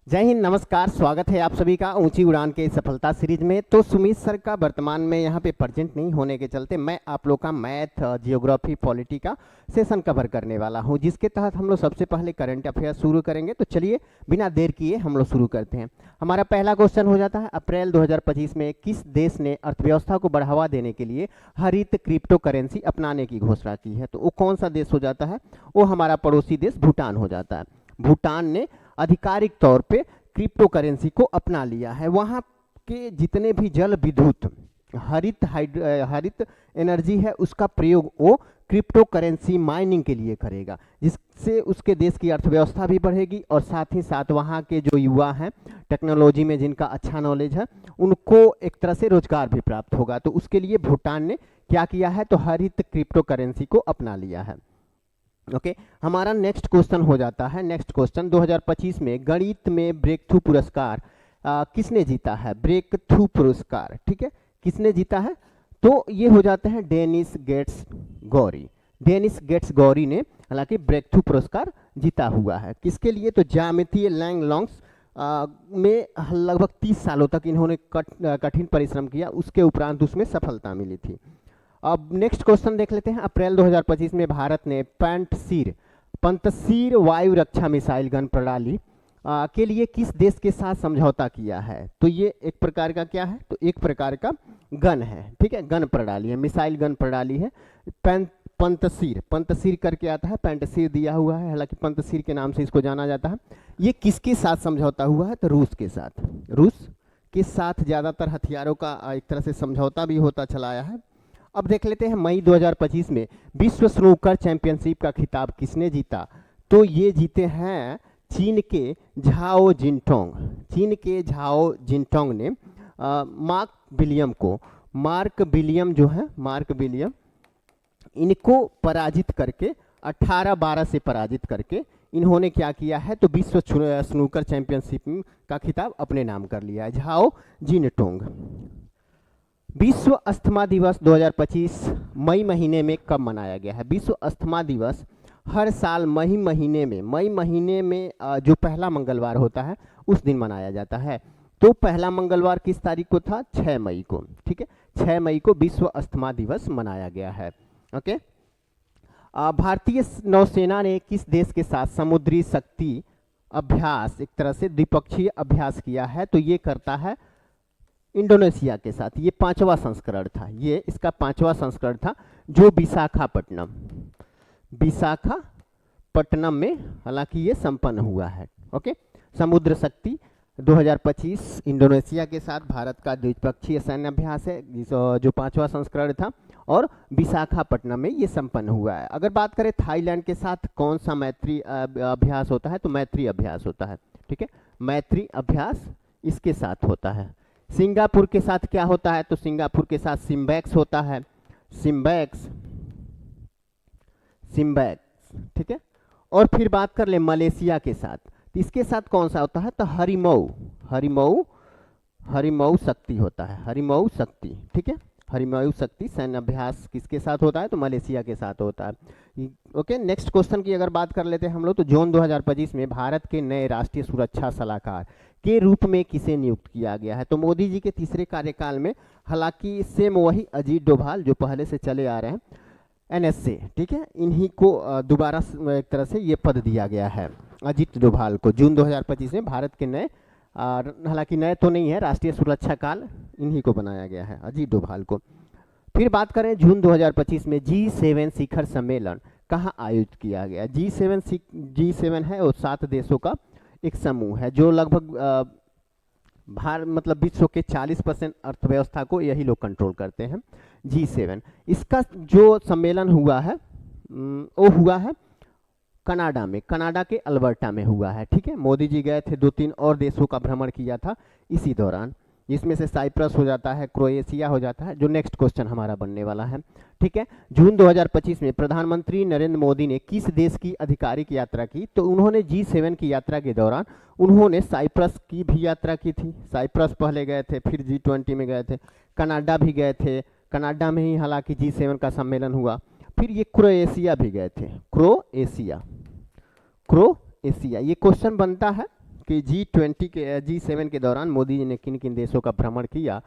जय हिंद, नमस्कार। स्वागत है आप सभी का ऊंची उड़ान के सफलता सीरीज में। तो सुमित सर का वर्तमान में यहाँ पे प्रेजेंट नहीं होने के चलते मैं आप लोग का मैथ, जियोग्राफी, पॉलिटी का सेशन कवर करने वाला हूँ, जिसके तहत हम लोग सबसे पहले करंट अफेयर शुरू करेंगे। तो चलिए बिना देर किए हम लोग शुरू करते हैं। हमारा पहला क्वेश्चन हो जाता है, अप्रैल 2025 में किस देश ने अर्थव्यवस्था को बढ़ावा देने के लिए हरित क्रिप्टो करेंसी अपनाने की घोषणा की है? तो वो कौन सा देश हो जाता है? वो हमारा पड़ोसी देश भूटान हो जाता है। भूटान ने आधिकारिक तौर पे क्रिप्टो करेंसी को अपना लिया है। वहाँ के जितने भी जल विद्युत हरित एनर्जी है, उसका प्रयोग वो क्रिप्टो करेंसी माइनिंग के लिए करेगा, जिससे उसके देश की अर्थव्यवस्था भी बढ़ेगी और साथ ही साथ वहाँ के जो युवा हैं, टेक्नोलॉजी में जिनका अच्छा नॉलेज है, उनको एक तरह से रोजगार भी प्राप्त होगा। तो उसके लिए भूटान ने क्या किया है? तो हरित क्रिप्टो करेंसी को अपना लिया है। ओके हमारा नेक्स्ट क्वेश्चन हो जाता है, नेक्स्ट क्वेश्चन 2025 में गणित में ब्रेक थ्रू पुरस्कार किसने जीता है? ब्रेक थ्रू पुरस्कार, ठीक है, किसने जीता है? तो ये हो जाते हैं Dennis Gates Gauri. Dennis Gates Gauri ने हालांकि ब्रेक थ्रू पुरस्कार जीता हुआ है। किसके लिए? तो ज्यामितीय लैंगलोंग्स में लगभग 30 सालों तक इन्होंने कठिन परिश्रम किया, उसके उपरांत उसमें सफलता मिली थी। अब नेक्स्ट क्वेश्चन देख लेते हैं। अप्रैल 2025 में भारत ने पंतसीर वायु रक्षा मिसाइल गन प्रणाली के लिए किस देश के साथ समझौता किया है? तो ये एक प्रकार का क्या है? तो एक प्रकार का गन है, ठीक है, गन प्रणाली है, मिसाइल गन प्रणाली है। पंतसीर करके आता है, पेंटसीर दिया हुआ है, हालांकि पंतसीर के नाम से इसको जाना जाता है। ये किसके साथ समझौता हुआ है? तो रूस के साथ। रूस के साथ ज़्यादातर हथियारों का एक तरह से समझौता भी होता चला आया है। अब देख लेते हैं मई 2025 में विश्व स्नूकर चैंपियनशिप का खिताब किसने जीता? तो ये जीते हैं चीन के झाओ जिनटोंग। चीन के झाओ जिनटोंग ने मार्क विलियम जो है, मार्क विलियम, इनको पराजित करके 18-12 से पराजित करके इन्होंने क्या किया है? तो विश्व स्नूकर चैंपियनशिप का खिताब अपने नाम कर लिया है, झाओ जिनटोंग। विश्व अस्थमा दिवस 2025 मई महीने में कब मनाया गया है? विश्व अस्थमा दिवस हर साल मई महीने में जो पहला मंगलवार होता है उस दिन मनाया जाता है। तो पहला मंगलवार किस तारीख को था? 6 मई को, ठीक है, 6 मई को विश्व अस्थमा दिवस मनाया गया है। ओके भारतीय नौसेना ने किस देश के साथ समुद्री शक्ति अभ्यास, एक तरह से द्विपक्षीय अभ्यास किया है? तो ये करता है इंडोनेशिया के साथ। ये 5वां संस्करण था, ये इसका 5वां संस्करण था, जो विशाखापट्टनम में हालांकि ये संपन्न हुआ है। ओके समुद्र शक्ति 2025 इंडोनेशिया के साथ भारत का द्विपक्षीय सैन्य अभ्यास है, जो 5वां संस्करण था और विशाखापट्टनम में ये संपन्न हुआ है। अगर बात करें थाईलैंड के साथ कौन सा मैत्री अभ्यास होता है? तो मैत्री अभ्यास होता है, ठीक है, मैत्री अभ्यास इसके साथ होता है। सिंगापुर के साथ क्या होता है? तो सिंगापुर के साथ सिम्बैक्स होता है, सिम्बैक्स, ठीक है। और फिर बात कर ले मलेशिया के साथ, तो इसके साथ कौन सा होता है? तो हरिमऊ शक्ति होता है, हरिमऊ शक्ति, ठीक है, हरिमऊ शक्ति सैन्य अभ्यास किसके साथ होता है? तो मलेशिया के साथ होता है। ओके नेक्स्ट क्वेश्चन की अगर बात कर लेते हैं हम लोग, तो जून 2025 में भारत के नए राष्ट्रीय सुरक्षा सलाहकार के रूप में किसे नियुक्त किया गया है? तो मोदी जी के तीसरे कार्यकाल में, हालांकि सेम वही अजीत डोभाल जो पहले से चले आ रहे हैं एनएसए, ठीक है, इन्हीं को दोबारा एक तरह से ये पद दिया गया है, अजीत डोभाल को। जून 2025 में भारत के नए, हालांकि नए तो नहीं है, राष्ट्रीय सुरक्षा काल इन्हीं को बनाया गया है, अजीत डोभाल को। फिर बात करें जून 2025 में G7 शिखर सम्मेलन कहाँ आयोजित किया गया? G7 है वो 7 देशों का एक समूह है, जो लगभग मतलब विश्व के 40% अर्थव्यवस्था को यही लोग कंट्रोल करते हैं, G7। इसका जो सम्मेलन हुआ है वो हुआ है कनाडा में, कनाडा के अल्बर्टा में हुआ है, ठीक है। मोदी जी गए थे, 2-3 और देशों का भ्रमण किया था इसी दौरान, जिसमें से साइप्रस हो जाता है, क्रोएशिया हो जाता है, जो नेक्स्ट क्वेश्चन हमारा बनने वाला है, ठीक है। जून 2025 में प्रधानमंत्री नरेंद्र मोदी ने किस देश की आधिकारिक यात्रा की? तो उन्होंने G7 की यात्रा के दौरान उन्होंने साइप्रस की भी यात्रा की थी। साइप्रस पहले गए थे, फिर G20 में गए थे, कनाडा भी गए थे, कनाडा में ही हालांकि G7 का सम्मेलन हुआ। फिर ये क्रोएशिया भी गए थे, क्रोएशिया, ये क्वेश्चन बनता है कि G20 के G7 के दौरान मोदी जी ने किन किन देशों का भ्रमण किया,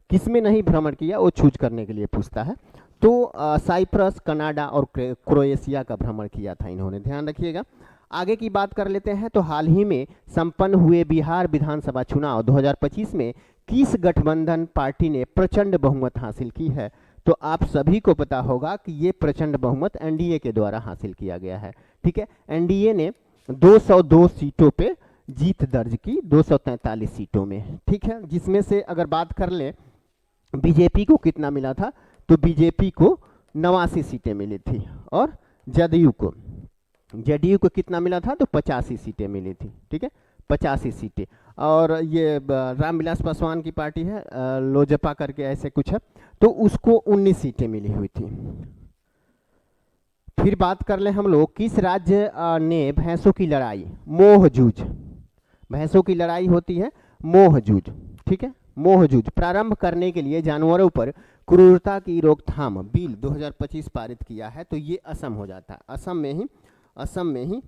किसमें नहीं भ्रमण किया वो चूज करने के लिए पूछता है। तो साइप्रस, कनाडा और क्रोएशिया का भ्रमण किया था इन्होंने, ध्यान रखिएगा। आगे की बात कर लेते हैं। तो हाल ही में संपन्न हुए बिहार विधानसभा चुनाव 2025 में किस गठबंधन पार्टी ने प्रचंड बहुमत हासिल की है? तो आप सभी को पता होगा कि ये प्रचंड बहुमत एनडीए के द्वारा हासिल किया गया है। ठीक है, एनडीए ने 202 सीटों पे जीत दर्ज की, 243 सीटों में। ठीक है, जिसमें से अगर बात कर ले बीजेपी को कितना मिला था, तो बीजेपी को 89 सीटें मिली थी और जदयू को कितना मिला था, तो 85 सीटें मिली थी। ठीक है, 85 सीटें। और ये रामविलास पासवान की पार्टी है, लोजपा करके ऐसे कुछ है, तो उसको 19 सीटें मिली हुई थी। फिर बात कर ले हम लोग, किस राज्य ने भैंसों की लड़ाई, मोहजूज, भैंसों की लड़ाई होती है मोहजूज, ठीक है, मोहजूज प्रारंभ करने के लिए जानवरों पर क्रूरता की रोकथाम बिल 2025 पारित किया है? तो ये असम हो जाता है। असम में ही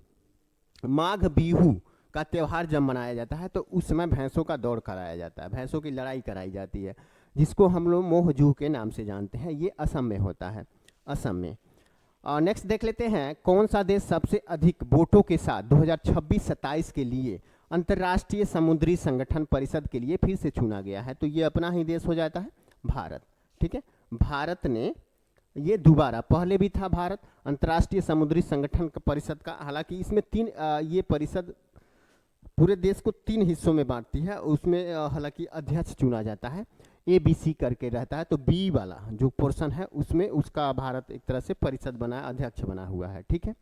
माघ बिहू का त्यौहार जब मनाया जाता है तो उस समय भैंसों का दौड़ कराया जाता है, भैंसों की लड़ाई कराई जाती है, जिसको हम लोग मोहजू के नाम से जानते हैं। ये असम में होता है, असम में। नेक्स्ट देख लेते हैं, कौन सा देश सबसे अधिक वोटों के साथ 2026-27 के लिए अंतर्राष्ट्रीय समुद्री संगठन परिषद के लिए फिर से चुना गया है? तो ये अपना ही देश हो जाता है, भारत। ठीक है, भारत ने ये दोबारा, पहले भी था भारत अंतर्राष्ट्रीय समुद्री संगठन परिषद का, हालांकि इसमें तीन, ये परिषद पूरे देश को 3 हिस्सों में बांटती है, उसमें हालांकि अध्यक्ष चुना जाता है, ABC करके रहता है। तो बी वाला जो पोर्शन है उसमें उसका भारत एक तरह से परिषद बना, अध्यक्ष बना हुआ है। ठीक है,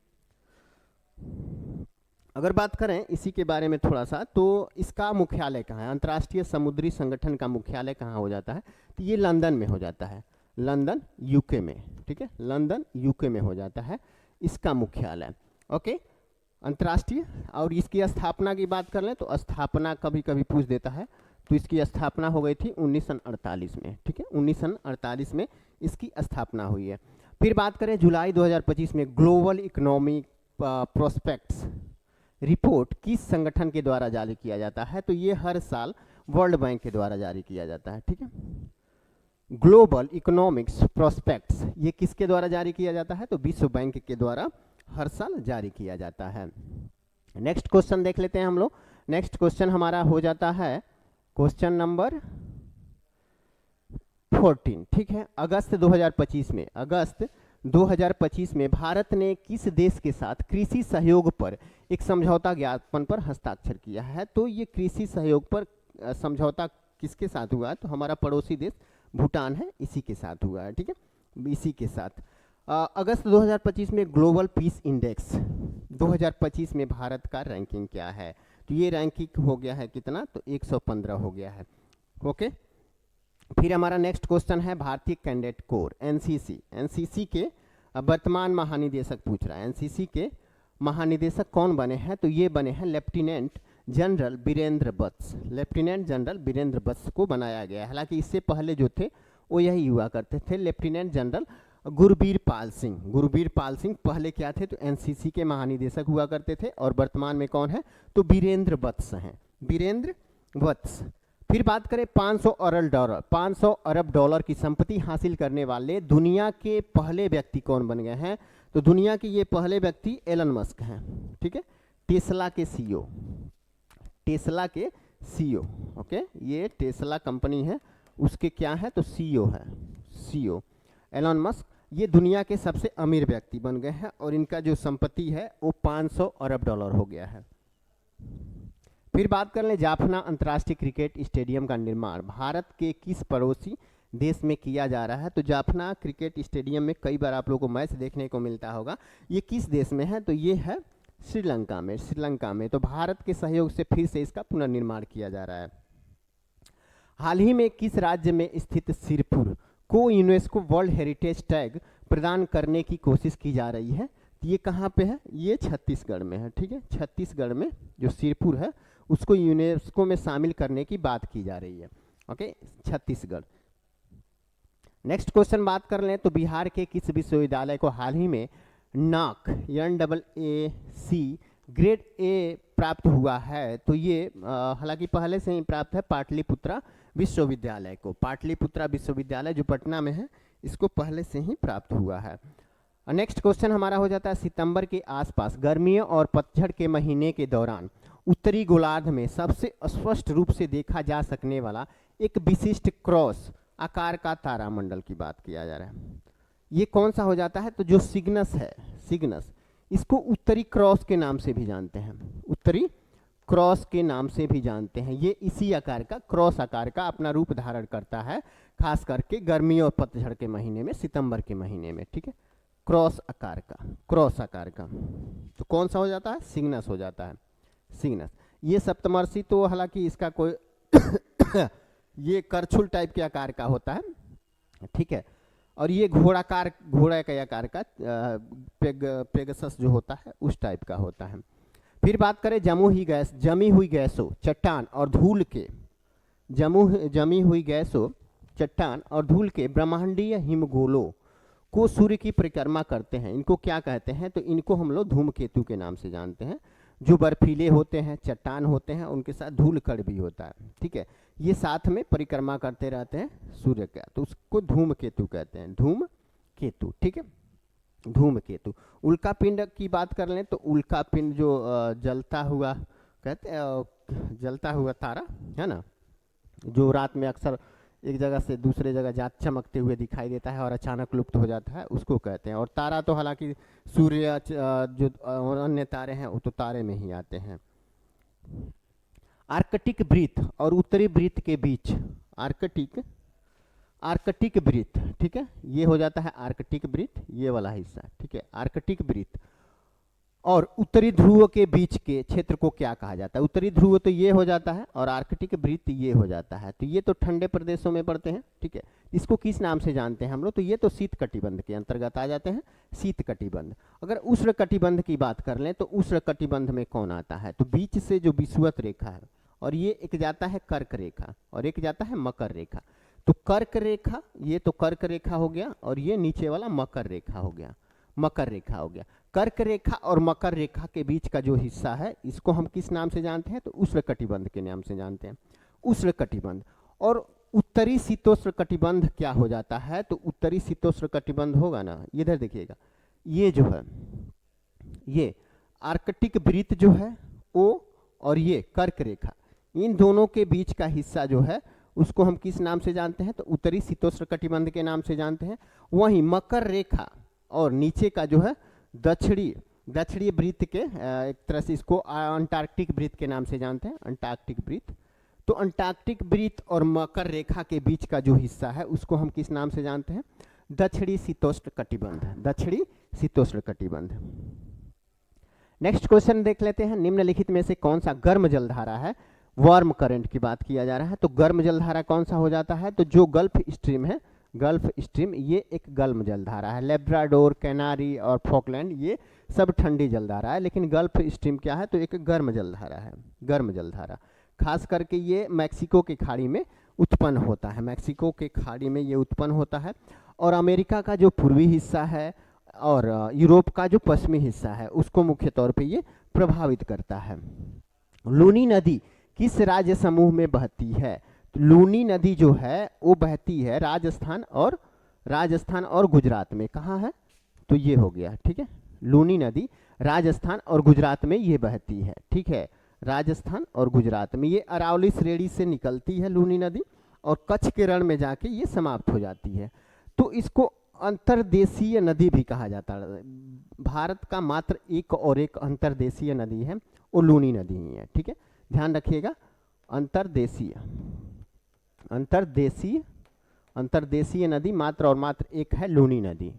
अगर बात करें इसी के बारे में थोड़ा सा, तो इसका मुख्यालय कहाँ है, अंतर्राष्ट्रीय समुद्री संगठन का मुख्यालय कहाँ हो जाता है? तो ये लंदन में हो जाता है, लंदन यूके में। ठीक है, लंदन यूके में हो जाता है इसका मुख्यालय। ओके, अंतर्राष्ट्रीय। और इसकी स्थापना की बात कर लें तो स्थापना कभी कभी पूछ देता है, तो इसकी स्थापना हो गई थी 1948 में। ठीक है, 1948 में इसकी स्थापना हुई है। फिर बात करें जुलाई 2025 में ग्लोबल इकोनॉमिक प्रोस्पेक्ट्स रिपोर्ट किस संगठन के द्वारा जारी किया जाता है? तो ये हर साल वर्ल्ड बैंक के द्वारा जारी किया जाता है। ठीक है, ग्लोबल इकोनॉमिक्स प्रोस्पेक्ट्स ये किसके द्वारा जारी किया जाता है? तो विश्व बैंक के द्वारा हर साल जारी किया जाता है। नेक्स्ट क्वेश्चन देख लेते हैं हम लोग। नेक्स्ट क्वेश्चन हमारा हो जाता है क्वेश्चन नंबर 14। ठीक है, अगस्त 2025 में भारत ने किस देश के साथ कृषि सहयोग पर एक समझौता ज्ञापन पर हस्ताक्षर किया है? तो ये कृषि सहयोग पर समझौता किसके साथ हुआ है? तो हमारा पड़ोसी देश भूटान है, इसी के साथ हुआ है। ठीक है, इसी के साथ। अगस्त 2025 में ग्लोबल पीस इंडेक्स 2025 में भारत का रैंकिंग क्या है? तो ये रैंकिंग हो गया है कितना? तो 115 हो गया है। ओके, फिर हमारा नेक्स्ट क्वेश्चन है भारतीय कैडेट कोर एनसीसी के वर्तमान महानिदेशक पूछ रहा है। एनसीसी के महानिदेशक कौन बने हैं? तो ये बने हैं लेफ्टिनेंट जनरल वीरेंद्र वत्स। लेफ्टिनेंट जनरल वीरेंद्र वत्स को बनाया गया है। हालांकि इससे पहले जो थे वो यही हुआ करते थे, लेफ्टिनेंट जनरल गुरबीर पाल सिंह पहले क्या थे? तो एनसीसी के महानिदेशक हुआ करते थे, और वर्तमान में कौन है? तो वीरेंद्र वत्स हैं, वीरेंद्र वत्स। फिर बात करें 500 अरब डॉलर की संपत्ति हासिल करने वाले दुनिया के पहले व्यक्ति कौन बन गए हैं? तो दुनिया के ये पहले व्यक्ति एलन मस्क हैं। ठीक है, टेस्ला के सीईओ। ओके, ये टेस्ला कंपनी है, उसके क्या है? तो सीईओ है, सीईओ एलन मस्क। ये दुनिया के सबसे अमीर व्यक्ति बन गए हैं, और इनका जो संपत्ति है वो 500 अरब डॉलर हो गया है। फिर बात कर लें जाफना अंतर्राष्ट्रीय क्रिकेट स्टेडियम का निर्माण भारत के किस पड़ोसी देश में किया जा रहा है? तो जाफना क्रिकेट स्टेडियम में कई बार आप लोगों को मैच देखने को मिलता होगा। ये किस देश में है? तो ये है श्रीलंका में। तो भारत के सहयोग से फिर से इसका पुनर्निर्माण किया जा रहा है। हाल ही में किस राज्य में स्थित सिरपुर को यूनेस्को वर्ल्ड हेरिटेज टैग प्रदान करने की कोशिश की जा रही है? ये कहाँ पे है? ये छत्तीसगढ़ में है। ठीक है, छत्तीसगढ़ में जो सिरपुर है उसको यूनेस्को में शामिल करने की बात की जा रही है। ओके, छत्तीसगढ़। नेक्स्ट क्वेश्चन बात कर लें तो बिहार के किस विश्वविद्यालय को हाल ही में NAAC ग्रेड ए प्राप्त हुआ है, तो ये हालांकि पहले से ही प्राप्त है पाटलिपुत्रा विश्वविद्यालय को। पाटलिपुत्रा विश्वविद्यालय जो पटना में है, इसको पहले से ही प्राप्त हुआ है। नेक्स्ट क्वेश्चन हमारा हो जाता है, सितंबर के आसपास गर्मियों और पतझड़ के महीने के दौरान उत्तरी गोलार्ध में सबसे स्पष्ट रूप से देखा जा सकने वाला एक विशिष्ट क्रॉस आकार का तारामंडल की बात किया जा रहा है। ये कौन सा हो जाता है? तो जो सिग्नस है, सिग्नस, इसको उत्तरी क्रॉस के नाम से भी जानते हैं, उत्तरी क्रॉस के नाम से भी जानते हैं। ये इसी आकार का, क्रॉस आकार का अपना रूप धारण करता है, खास करके गर्मी और पतझड़ के महीने में, सितंबर के महीने में, ठीक है। क्रॉस आकार का, क्रॉस आकार का, तो कौन सा हो जाता है? सिग्नस हो जाता है, सिग्नस। ये सप्तमर्षि तो हालांकि इसका कोई ये करछुल टाइप के आकार का होता है, ठीक है। और ये घोड़ाकार, घोड़ा के आकार का पेगासस जो होता है उस टाइप का होता है। फिर बात करें जमी हुई गैसों, चट्टान और धूल के, जमी हुई गैसों, चट्टान और धूल के ब्रह्मांडीय हिमगोलों को सूर्य की परिक्रमा करते हैं। इनको क्या कहते हैं? तो इनको हम लोग धूमकेतु के नाम से जानते हैं। जो बर्फीले होते हैं, चट्टान होते हैं, उनके साथ धूल कण भी होता है, ठीक है। ये साथ में परिक्रमा करते रहते हैं सूर्य का, तो उसको धूमकेतु कहते हैं, धूमकेतु, ठीक है, धूमकेतु। उल्का पिंड की बात कर लें तो उल्का पिंड जो जलता हुआ कहते हैं, जलता हुआ तारा है ना, जो रात में अक्सर एक जगह से दूसरे जगह जा चमकते हुए दिखाई देता है और अचानक लुप्त हो जाता है, उसको कहते हैं। और तारा तो हालांकि सूर्य जो और अन्य तारे हैं वो तो तारे में ही आते हैं। आर्कटिक वृत्त और उत्तरी वृत्त के बीच, आर्कटिक वृत्त, ठीक है, ये हो जाता है आर्कटिक वृत्त, ये वाला हिस्सा, ठीक है। आर्कटिक वृत्त और उत्तरी ध्रुव के बीच के क्षेत्र को क्या कहा जाता है? उत्तरी ध्रुव तो ये हो जाता है और आर्कटिक वृत्त ये हो जाता है, तो ये तो ठंडे प्रदेशों में पड़ते हैं, ठीक है। इसको किस नाम से जानते हैं हम लोग? तो ये तो शीत कटिबंध के अंतर्गत आ जाते हैं, शीत कटिबंध। अगर उष्ण कटिबंध की बात कर लें तो उष्ण कटिबंध में कौन आता है? तो बीच से जो विषुवत रेखा है, और ये एक जाता है कर्क रेखा और एक जाता है मकर रेखा। तो कर्क रेखा, ये तो कर्क रेखा हो गया, और ये नीचे वाला मकर रेखा हो गया, मकर रेखा हो गया। कर्क रेखा और मकर रेखा के बीच का जो हिस्सा है, इसको हम किस नाम से जानते हैं? तो उष्ण कटिबंध के नाम से जानते हैं, उष्ण कटिबंध। और उत्तरी शीतोष्ण कटिबंध क्या हो जाता है? तो उत्तरी शीतोष्ण कटिबंध होगा ना, इधर देखिएगा, ये जो है, ये आर्कटिक वृत्त जो है ओ, और ये कर्क रेखा, इन दोनों के बीच का हिस्सा जो है उसको हम किस नाम से जानते हैं? तो उत्तरी शीतोष्ण कटिबंध के नाम से जानते हैं। वहीं मकर रेखा और नीचे का जो है दक्षिणी वृत्त के, एक तरह से इसको अंटार्कटिक वृत्त के नाम से जानते हैं, अंटार्कटिक वृत्त। तो अंटार्कटिक वृत्त और मकर रेखा के बीच का जो हिस्सा है उसको हम किस नाम से जानते हैं? दक्षिणी शीतोष्ण कटिबंध, दक्षिणी शीतोष्ण कटिबंध। नेक्स्ट क्वेश्चन देख लेते हैं, निम्नलिखित में से कौन सा गर्म जलधारा है? वार्म करंट की बात किया जा रहा है, तो गर्म जलधारा कौन सा हो जाता है? तो जो गल्फ स्ट्रीम है, गल्फ स्ट्रीम, ये एक गर्म जलधारा है। लेब्राडोर, कैनारी और फॉकलैंड ये सब ठंडी जलधारा है, लेकिन गल्फ स्ट्रीम क्या है? तो एक गर्म जलधारा है, गर्म जलधारा। खास करके ये मैक्सिको की खाड़ी में उत्पन्न होता है, मैक्सिको के खाड़ी में ये उत्पन्न होता है, और अमेरिका का जो पूर्वी हिस्सा है और यूरोप का जो पश्चिमी हिस्सा है उसको मुख्य तौर पे ये प्रभावित करता है। लूनी नदी किस राज्य समूह में बहती है? तो लूनी नदी जो है वो बहती है राजस्थान और गुजरात में। कहाँ है? तो ये हो गया, ठीक है। लूनी नदी राजस्थान और गुजरात में ये बहती है, ठीक है, राजस्थान और गुजरात में। ये अरावली श्रेणी से निकलती है लूनी नदी और कच्छ के रण में जाके ये समाप्त हो जाती है। तो इसको अंतर्देशीय नदी भी कहा जाता है। भारत का मात्र एक और एक अंतर्देशीय नदी है, वो लूनी नदी ही है, ठीक है, ध्यान रखिएगा। अंतर्देशीय नदी मात्र और मात्र एक है, लूनी नदी,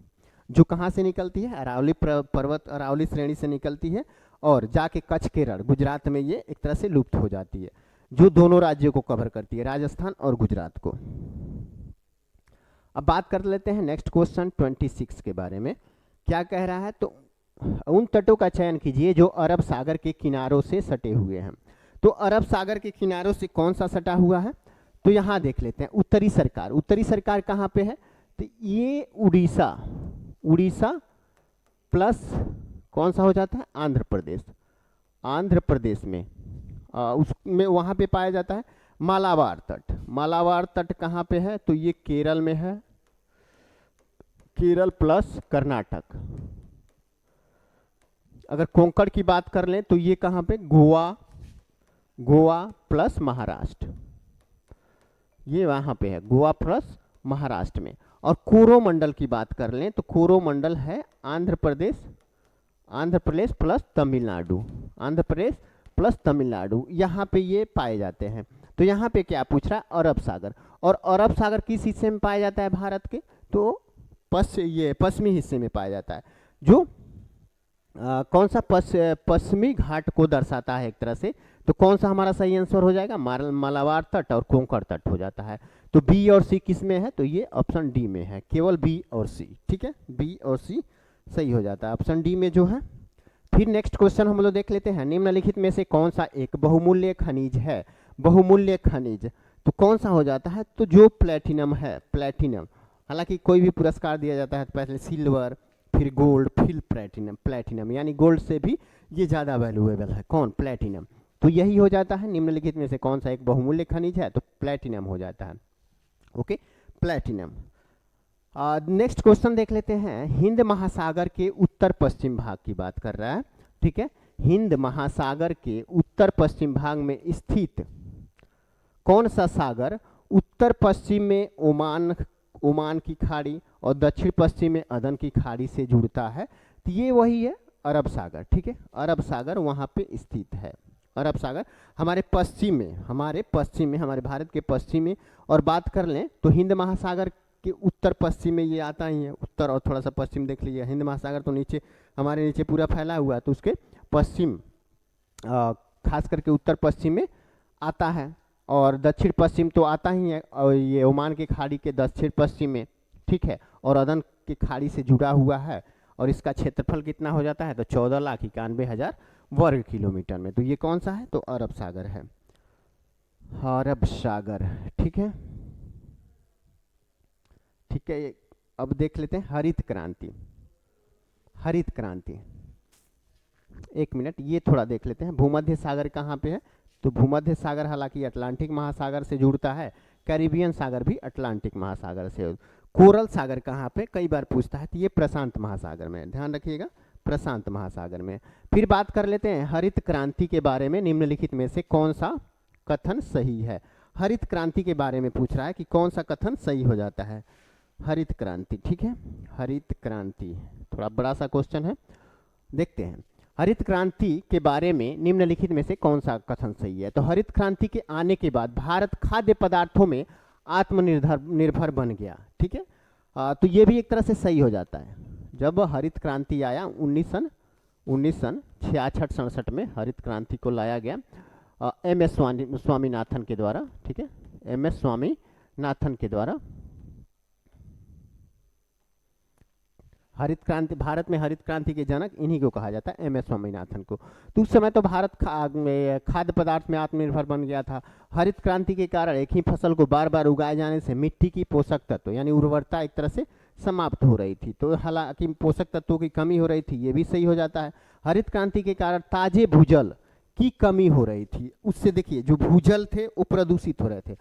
जो कहाँ से निकलती है? अरावली पर्वत, अरावली श्रेणी से निकलती है और जाके कच्छ के रण, गुजरात में ये एक तरह से लुप्त हो जाती है, जो दोनों राज्यों को कवर करती है, राजस्थान और गुजरात को। अब बात कर लेते हैं नेक्स्ट क्वेश्चन 26 के बारे में। क्या कह रहा है? तो उन तटों का चयन कीजिए जो अरब सागर के किनारों से सटे हुए हैं। तो अरब सागर के किनारों से कौन सा सटा हुआ है? तो यहाँ देख लेते हैं, उत्तरी सरकार। उत्तरी सरकार कहाँ पे है? तो ये उड़ीसा प्लस कौन सा हो जाता है? आंध्र प्रदेश। आंध्र प्रदेश में, उसमें वहाँ पे पाया जाता है मालाबार तट। मालाबार तट कहाँ पे है? तो ये केरल में है, केरल प्लस कर्नाटक। अगर कोंकण की बात कर लें तो ये कहाँ पे? गोवा, गोवा प्लस महाराष्ट्र, ये वहाँ पे है, गोवा प्लस महाराष्ट्र में। और कोरोमंडल की बात कर लें तो कोरोमंडल है आंध्र प्रदेश, आंध्र प्रदेश प्लस तमिलनाडु, आंध्र प्रदेश प्लस तमिलनाडु, यहाँ पे ये पाए जाते हैं। तो यहाँ पे क्या पूछ रहा है? अरब सागर। और अरब सागर किस हिस्से में पाया जाता है भारत के? तो ये पश्चिमी हिस्से में पाया जाता है, जो कौन सा पश्चिमी घाट को दर्शाता है एक तरह से। तो कौन सा हमारा सही आंसर हो जाएगा? मालाबार तट और कोंकण तट हो जाता है। तो बी और सी किस में है? तो ये ऑप्शन डी में है, केवल बी और सी। ठीक है, बी और सी सही हो जाता है ऑप्शन डी में जो है। फिर नेक्स्ट क्वेश्चन हम लोग देख लेते हैं, निम्नलिखित में से कौन सा एक बहुमूल्य खनिज है? बहुमूल्य खनिज तो कौन सा हो जाता है? तो जो प्लेटिनम है, प्लेटिनम। हालांकि कोई भी पुरस्कार दिया जाता है तो पहले सिल्वर, फिर गोल्ड, फिर प्लेटिनम। प्लेटिनम यानी गोल्ड से भी ये ज़्यादा वैल्यूएबल है। कौन? प्लेटिनम। तो यही हो जाता है निम्नलिखित में से कौन सा एक बहुमूल्य खनिज है? तो प्लेटिनम हो जाता है। Okay, platinum. नेक्स्ट क्वेश्चन देख लेते हैं, हिंद महासागर के उत्तर पश्चिम भाग की बात कर रहा है। ठीक है, हिंद महासागर के उत्तर पश्चिम भाग में स्थित कौन सा सागर उत्तर पश्चिम में ओमान की खाड़ी और दक्षिण पश्चिम में अदन की खाड़ी से जुड़ता है? तो ये वही है अरब सागर। ठीक है, अरब सागर वहाँ पे स्थित है। अरब सागर हमारे पश्चिम में, हमारे भारत के पश्चिम में। और बात कर लें तो हिंद महासागर के उत्तर पश्चिम में ये आता ही है, उत्तर और थोड़ा सा पश्चिम देख लीजिए। हिंद महासागर तो नीचे, हमारे नीचे पूरा फैला हुआ है, तो उसके पश्चिम खास करके उत्तर पश्चिम में आता है। और दक्षिण पश्चिम तो आता ही है, और ये ओमान के खाड़ी के दक्षिण पश्चिम में। ठीक है, और अदन की खाड़ी से जुड़ा हुआ है। और इसका क्षेत्रफल कितना हो जाता है? तो 14,91,000 वर्ग किलोमीटर में। तो ये कौन सा है? तो अरब सागर है, अरब सागर। ठीक है, ठीक है। अब देख लेते हैं हरित क्रांति। हरित क्रांति, एक मिनट, ये थोड़ा देख लेते हैं। भूमध्य सागर कहाँ पे है? तो भूमध्य सागर हालांकि अटलांटिक महासागर से जुड़ता है, कैरिबियन सागर भी अटलांटिक महासागर से। कोरल सागर कहाँ पे? कई बार पूछता है, तो ये प्रशांत महासागर में, ध्यान रखिएगा, प्रशांत महासागर में। फिर बात कर लेते हैं हरित क्रांति के बारे में, निम्नलिखित में से कौन सा कथन सही है? हरित क्रांति के बारे में पूछ रहा है कि कौन सा कथन सही हो जाता है? हरित क्रांति। ठीक है, हरित क्रांति थोड़ा बड़ा सा क्वेश्चन है, देखते हैं। हरित क्रांति के बारे में निम्नलिखित में से कौन सा कथन सही है? तो हरित क्रांति के आने के बाद भारत खाद्य पदार्थों में आत्मनिर्भर बन गया। ठीक है, तो ये भी एक तरह से सही हो जाता है। जब हरित क्रांति आया 1966-67 में हरित क्रांति को लाया गया एम.एस. स्वामीनाथन के द्वारा। ठीक है, एम.एस. स्वामीनाथन के द्वारा हरित क्रांति, भारत में हरित क्रांति के जनक इन्हीं को कहा जाता है, एम.एस. स्वामीनाथन को। तो उस समय तो भारत खाद्य पदार्थ में आत्मनिर्भर बन गया था। हरित क्रांति के कारण एक ही फसल को बार बार उगाए जाने से मिट्टी की पोषक तत्व यानी उर्वरता एक तरह से समाप्त हो रही थी, तो हालांकि पोषक तत्वों की कमी हो रही थी, ये भी सही हो जाता है। हरित क्रांति के कारण ताजे भूजल की कमी हो रही थी, उससे देखिए जो भूजल थे वो प्रदूषित हो रहे थे।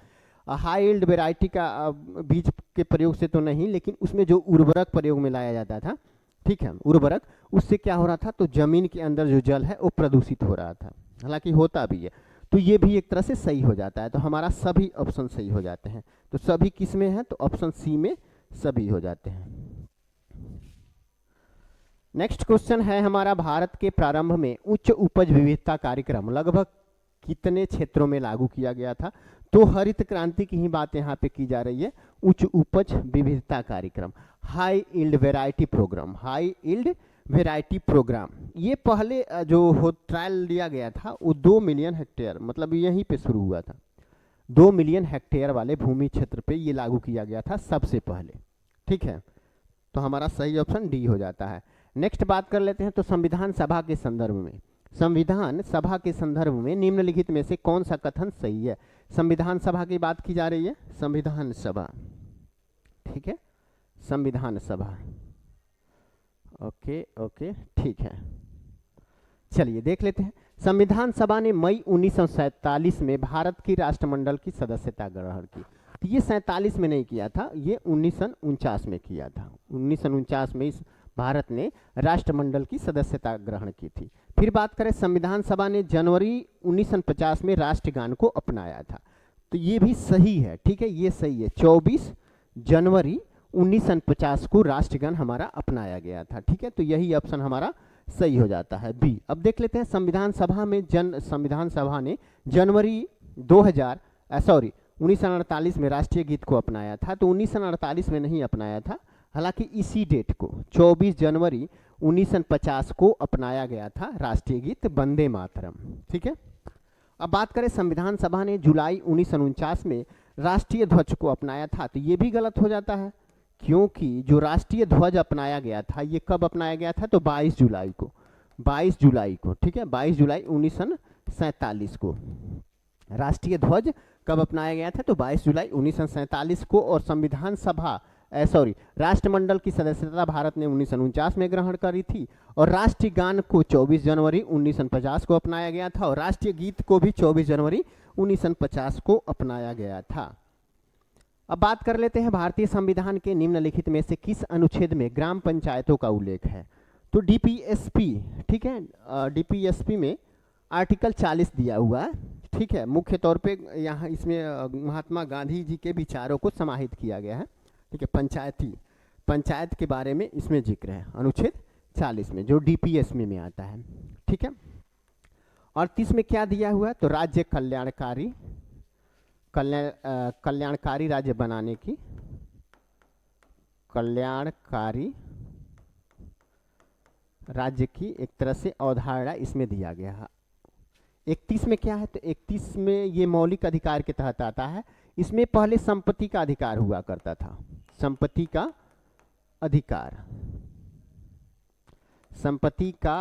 हाई यील्ड वेराइटी का बीज के प्रयोग से तो नहीं, लेकिन उसमें जो उर्वरक प्रयोग में लाया जाता था, ठीक है, उर्वरक, उससे क्या हो रहा था? तो जमीन के अंदर जो जल है वो प्रदूषित हो रहा था, हालांकि होता भी है। तो ये भी एक तरह से सही हो जाता है। तो हमारा सभी ऑप्शन सही हो जाते हैं। तो सभी किस में है? तो ऑप्शन सी में सभी हो जाते हैं। नेक्स्ट क्वेश्चन है हमारा, भारत के प्रारंभ में उच्च उपज विविधता कार्यक्रम लगभग कितने क्षेत्रों में लागू किया गया था? तो हरित क्रांति की ही बात यहाँ पे की जा रही है। उच्च उपज विविधता कार्यक्रम, high yield variety programme, high yield variety programme, ये पहले जो हो ट्रायल लिया गया था वो 2 मिलियन हेक्टेयर, मतलब यहीं पे शुरू हुआ था। 2 मिलियन हेक्टेयर वाले भूमि क्षेत्र पे ये लागू किया गया था सबसे पहले। ठीक है, तो हमारा सही ऑप्शन डी हो जाता है। नेक्स्ट बात कर लेते हैं, तो संविधान सभा के संदर्भ में, संविधान सभा के संदर्भ में निम्नलिखित में से कौन सा कथन सही है? संविधान सभा की बात की जा रही है, संविधान सभा। ठीक है, संविधान सभा, ओके ओके, ठीक है। चलिए देख लेते हैं संविधान सभा ने मई 1947 में भारत की राष्ट्रमंडल की सदस्यता ग्रहण की। तो ये 47 में नहीं किया था, ये 1949 में किया था। 1949 में इस भारत ने राष्ट्रमंडल की सदस्यता ग्रहण की थी। फिर बात करें, संविधान सभा ने जनवरी 1950 में राष्ट्रगान को अपनाया था। तो ये भी सही है, ठीक है, ये सही है। 24 जनवरी 1950 को राष्ट्रगान हमारा अपनाया गया था, ठीक है। तो यही ऑप्शन हमारा सही हो जाता है, बी। अब देख लेते हैं, संविधान सभा ने जनवरी 1948 में राष्ट्रीय गीत को अपनाया था। तो 1948 में नहीं अपनाया था, हालांकि इसी डेट को 24 जनवरी 1950 को अपनाया गया था राष्ट्रीय गीत वंदे मातरम, ठीक है। अब बात करें, संविधान सभा ने जुलाई 1949 में राष्ट्रीय ध्वज को अपनाया था। तो ये भी गलत हो जाता है, क्योंकि जो राष्ट्रीय ध्वज अपनाया गया था ये कब अपनाया गया था? तो 22 जुलाई को, 22 जुलाई को, ठीक है, 22 जुलाई 1947 को राष्ट्रीय ध्वज कब अपनाया गया था? तो 22 जुलाई 1947 को। और संविधान सभा राष्ट्रमंडल की सदस्यता भारत ने 1949 में ग्रहण करी थी। और राष्ट्रीय गान को 24 जनवरी 1950 को अपनाया गया था, और राष्ट्रीय गीत को भी 24 जनवरी 1950 को अपनाया गया था। अब बात कर लेते हैं, भारतीय संविधान के निम्नलिखित में से किस अनुच्छेद में ग्राम पंचायतों का उल्लेख है? तो डीपीएसपी, ठीक है, डीपीएसपी में आर्टिकल 40 दिया हुआ है, ठीक है। मुख्य तौर पे यहाँ इसमें महात्मा गांधी जी के विचारों को समाहित किया गया है, ठीक है। पंचायत के बारे में इसमें जिक्र है अनुच्छेद 40 में, जो डीपीएसपी में आता है, ठीक है। और 30 में क्या दिया हुआ है? तो राज्य कल्याणकारी राज्य बनाने की, कल्याणकारी राज्य की एक तरह से अवधारणा इसमें दिया गया है। 31 में क्या है? तो 31 में ये मौलिक अधिकार के तहत आता है। इसमें पहले संपत्ति का अधिकार हुआ करता था, संपत्ति का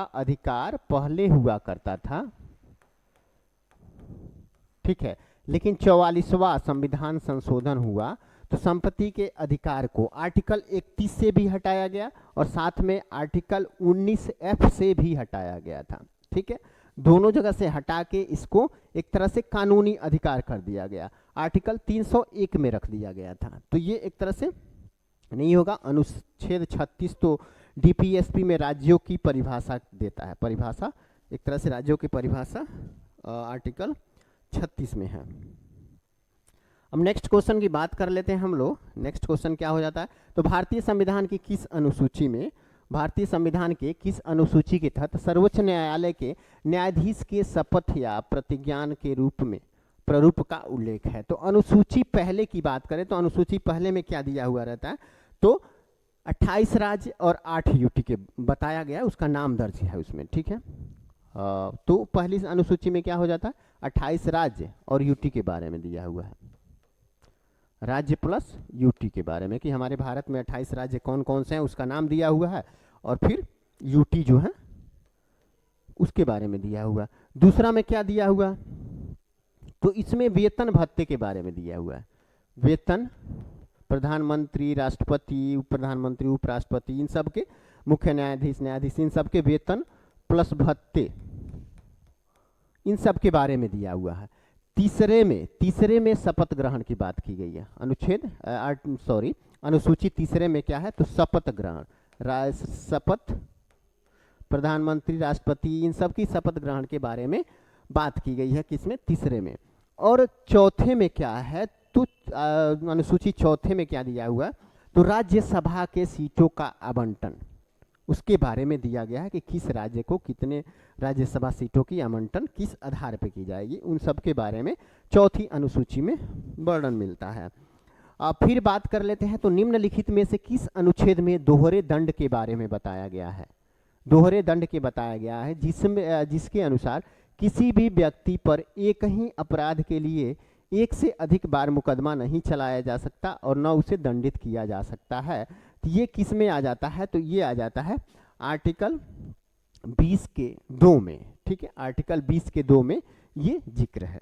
अधिकार पहले हुआ करता था, ठीक है। लेकिन 44वां संविधान संशोधन हुआ तो संपत्ति के अधिकार को आर्टिकल 31 से भी हटाया गया और साथ में आर्टिकल 19F से भी हटाया गया था, ठीक है। दोनों जगह से हटा के इसको एक तरह से कानूनी अधिकार कर दिया गया, आर्टिकल 301 में रख दिया गया था। तो ये एक तरह से नहीं होगा। अनुच्छेद 36 तो डीपीएसपी में राज्यों की परिभाषा देता है, परिभाषा एक तरह से राज्यों की परिभाषा आर्टिकल 36 में है। अब नेक्स्ट क्वेश्चन की बात कर लेते हैं हम लोग। नेक्स्ट क्वेश्चन क्या हो जाता है? तो भारतीय संविधान की किस अनुसूची के तहत सर्वोच्च न्यायालय के न्यायाधीश के शपथ या प्रतिज्ञान के रूप में प्रारूप का उल्लेख है? तो अनुसूची पहले की बात करें तो अनुसूची पहले में क्या दिया हुआ रहता है? तो 28 राज्य और 8 यूटी के बताया गया है, उसका नाम दर्ज है उसमें, ठीक है। तो पहली अनुसूची में क्या हो जाता है? 28 राज्य और यूटी के बारे में दिया हुआ है, राज्य प्लस यूटी के बारे में, कि हमारे भारत में 28 राज्य कौन कौन से हैं उसका नाम दिया हुआ है, और फिर यूटी जो है उसके बारे में दिया हुआ। दूसरा में क्या दिया हुआ? तो इसमें वेतन भत्ते के बारे में दिया हुआ है। वेतन प्रधानमंत्री, राष्ट्रपति, उप प्रधानमंत्री, उपराष्ट्रपति, इन सब के मुख्य न्यायाधीश, इन सब के वेतन प्लस भत्ते, इन सब के बारे में दिया हुआ है। तीसरे में शपथ ग्रहण की बात की गई है। अनुसूची तीसरे में क्या है? तो शपथ ग्रहण, शपथ प्रधानमंत्री, राष्ट्रपति, इन सब की शपथ ग्रहण के बारे में बात की गई है, किसमें? तीसरे में। और चौथे में क्या है? तो अनुसूची चौथे में क्या दिया हुआ? तो राज्यसभा के सीटों का आवंटन, उसके बारे में दिया गया है कि किस राज्य को कितने राज्यसभा सीटों की आवंटन किस आधार पर की जाएगी, उन सब के बारे में चौथी अनुसूची में वर्णन मिलता है। फिर बात कर लेते हैं, तो निम्नलिखित में से किस अनुच्छेद में दोहरे दंड के बारे में बताया गया है? दोहरे दंड के बताया गया है जिसके अनुसार किसी भी व्यक्ति पर एक ही अपराध के लिए एक से अधिक बार मुकदमा नहीं चलाया जा सकता और न उसे दंडित किया जा सकता है। तो ये किस में आ जाता है? तो ये आ जाता है आर्टिकल 20 के 2 में, ठीक है। आर्टिकल 20 के 2 में ये जिक्र है,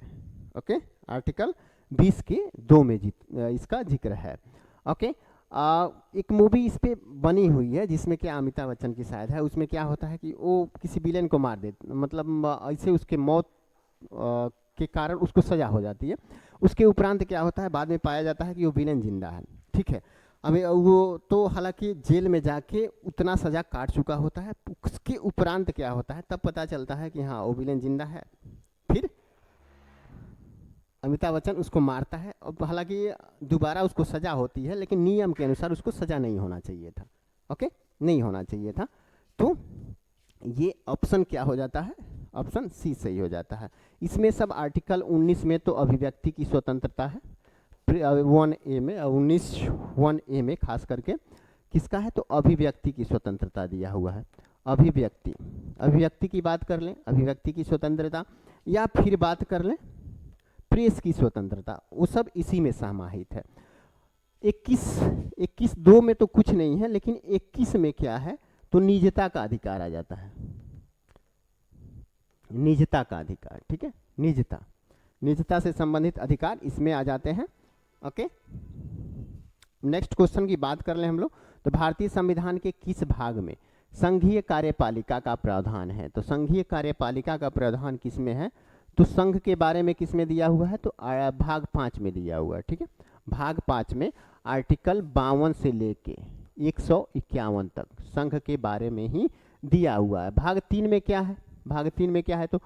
ओके। आर्टिकल 20 के 2 में इसका जिक्र है, ओके। एक मूवी इस पे बनी हुई है जिसमें क्या अमिताभ बच्चन की शायद है। उसमें क्या होता है कि वो किसी विलेन को मार दे, मतलब ऐसे उसके मौत के कारण उसको सजा हो जाती है। उसके उपरांत क्या होता है, बाद में पाया जाता है कि वो विलेन जिंदा है। ठीक है, अभी वो तो हालांकि जेल में जाके उतना सजा काट चुका होता है। उसके उपरांत क्या होता है, तब पता चलता है कि हाँ वो विलेन जिंदा है। फिर अमिताभ बच्चन उसको मारता है और हालांकि दोबारा उसको सजा होती है, लेकिन नियम के अनुसार उसको सजा नहीं होना चाहिए था। ओके, नहीं होना चाहिए था। तो ये ऑप्शन क्या हो जाता है, ऑप्शन सी सही हो जाता है। इसमें सब आर्टिकल 19 में तो अभिव्यक्ति की स्वतंत्रता है, 1A में 19(1)(a) में खास करके किसका है, तो अभिव्यक्ति की स्वतंत्रता दिया हुआ है। अभिव्यक्ति, अभिव्यक्ति की बात कर लें, अभिव्यक्ति की स्वतंत्रता, या फिर बात कर लें प्रेस की स्वतंत्रता, वो सब इसी में समाहित है। 21(2) में तो कुछ नहीं है, लेकिन 21 में क्या है, तो निजता का अधिकार आ जाता है। निजता का अधिकार, ठीक है, निजता, निजता से संबंधित अधिकार इसमें आ जाते हैं। ओके, नेक्स्ट क्वेश्चन की बात कर लें हम लोग, तो भारतीय संविधान के किस भाग में संघीय कार्यपालिका का प्रावधान है। तो संघीय कार्यपालिका का प्रावधान किस में है, तो संघ के बारे में किस में दिया हुआ है, तो भाग 5 में दिया हुआ है। ठीक है, भाग 5 में आर्टिकल 52 से लेके 151 तक संघ के बारे में ही दिया हुआ है। भाग 3 में क्या है, भाग 3 में क्या है, तो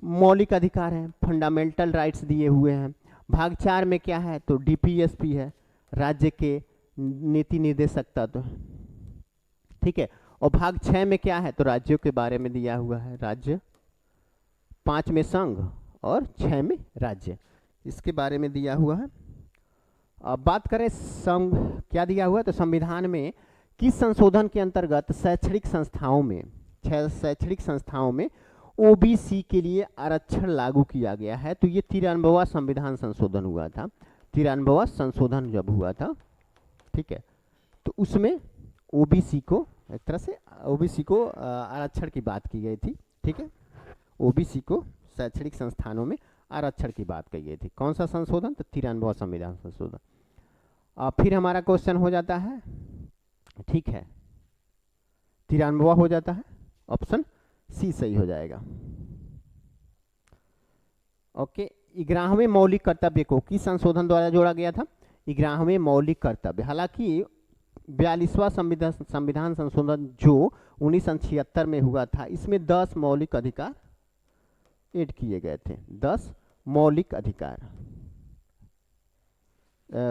मौलिक अधिकार है, फंडामेंटल राइट्स दिए हुए हैं। भाग 4 में क्या है, तो डीपीएसपी है, राज्य के नीति निर्देशकता। तो ठीक है, और भाग 6 में क्या है, तो राज्यों के बारे में दिया हुआ है, राज्य, 5 में संघ और 6 में राज्य, इसके बारे में दिया हुआ है। अब बात करें संघ क्या दिया हुआ है, तो संविधान में किस संशोधन के अंतर्गत शैक्षणिक संस्थाओं में, शैक्षणिक संस्थाओं में ओबीसी के लिए आरक्षण लागू किया गया है। तो ये 93वां संविधान संशोधन हुआ था, 93वां संशोधन जब हुआ था, ठीक है, तो उसमें ओबीसी को एक तरह से ओबीसी को आरक्षण की बात की गई थी। ठीक है, ओबीसी को शैक्षणिक संस्थानों में आरक्षण की बात कही गई थी। कौन सा संशोधन, तो 93वां संविधान संशोधन। फिर हमारा क्वेश्चन हो जाता है, ठीक है, 93वां हो जाता है, ऑप्शन सी सही हो जाएगा। ओके, 11वें मौलिक कर्तव्य को किस संशोधन द्वारा जोड़ा गया था, 11वें मौलिक कर्तव्य। हालांकि 42वां संविधान संशोधन जो 1976 में हुआ था, इसमें 10 मौलिक अधिकार ऐड किए गए थे, 10 मौलिक अधिकार,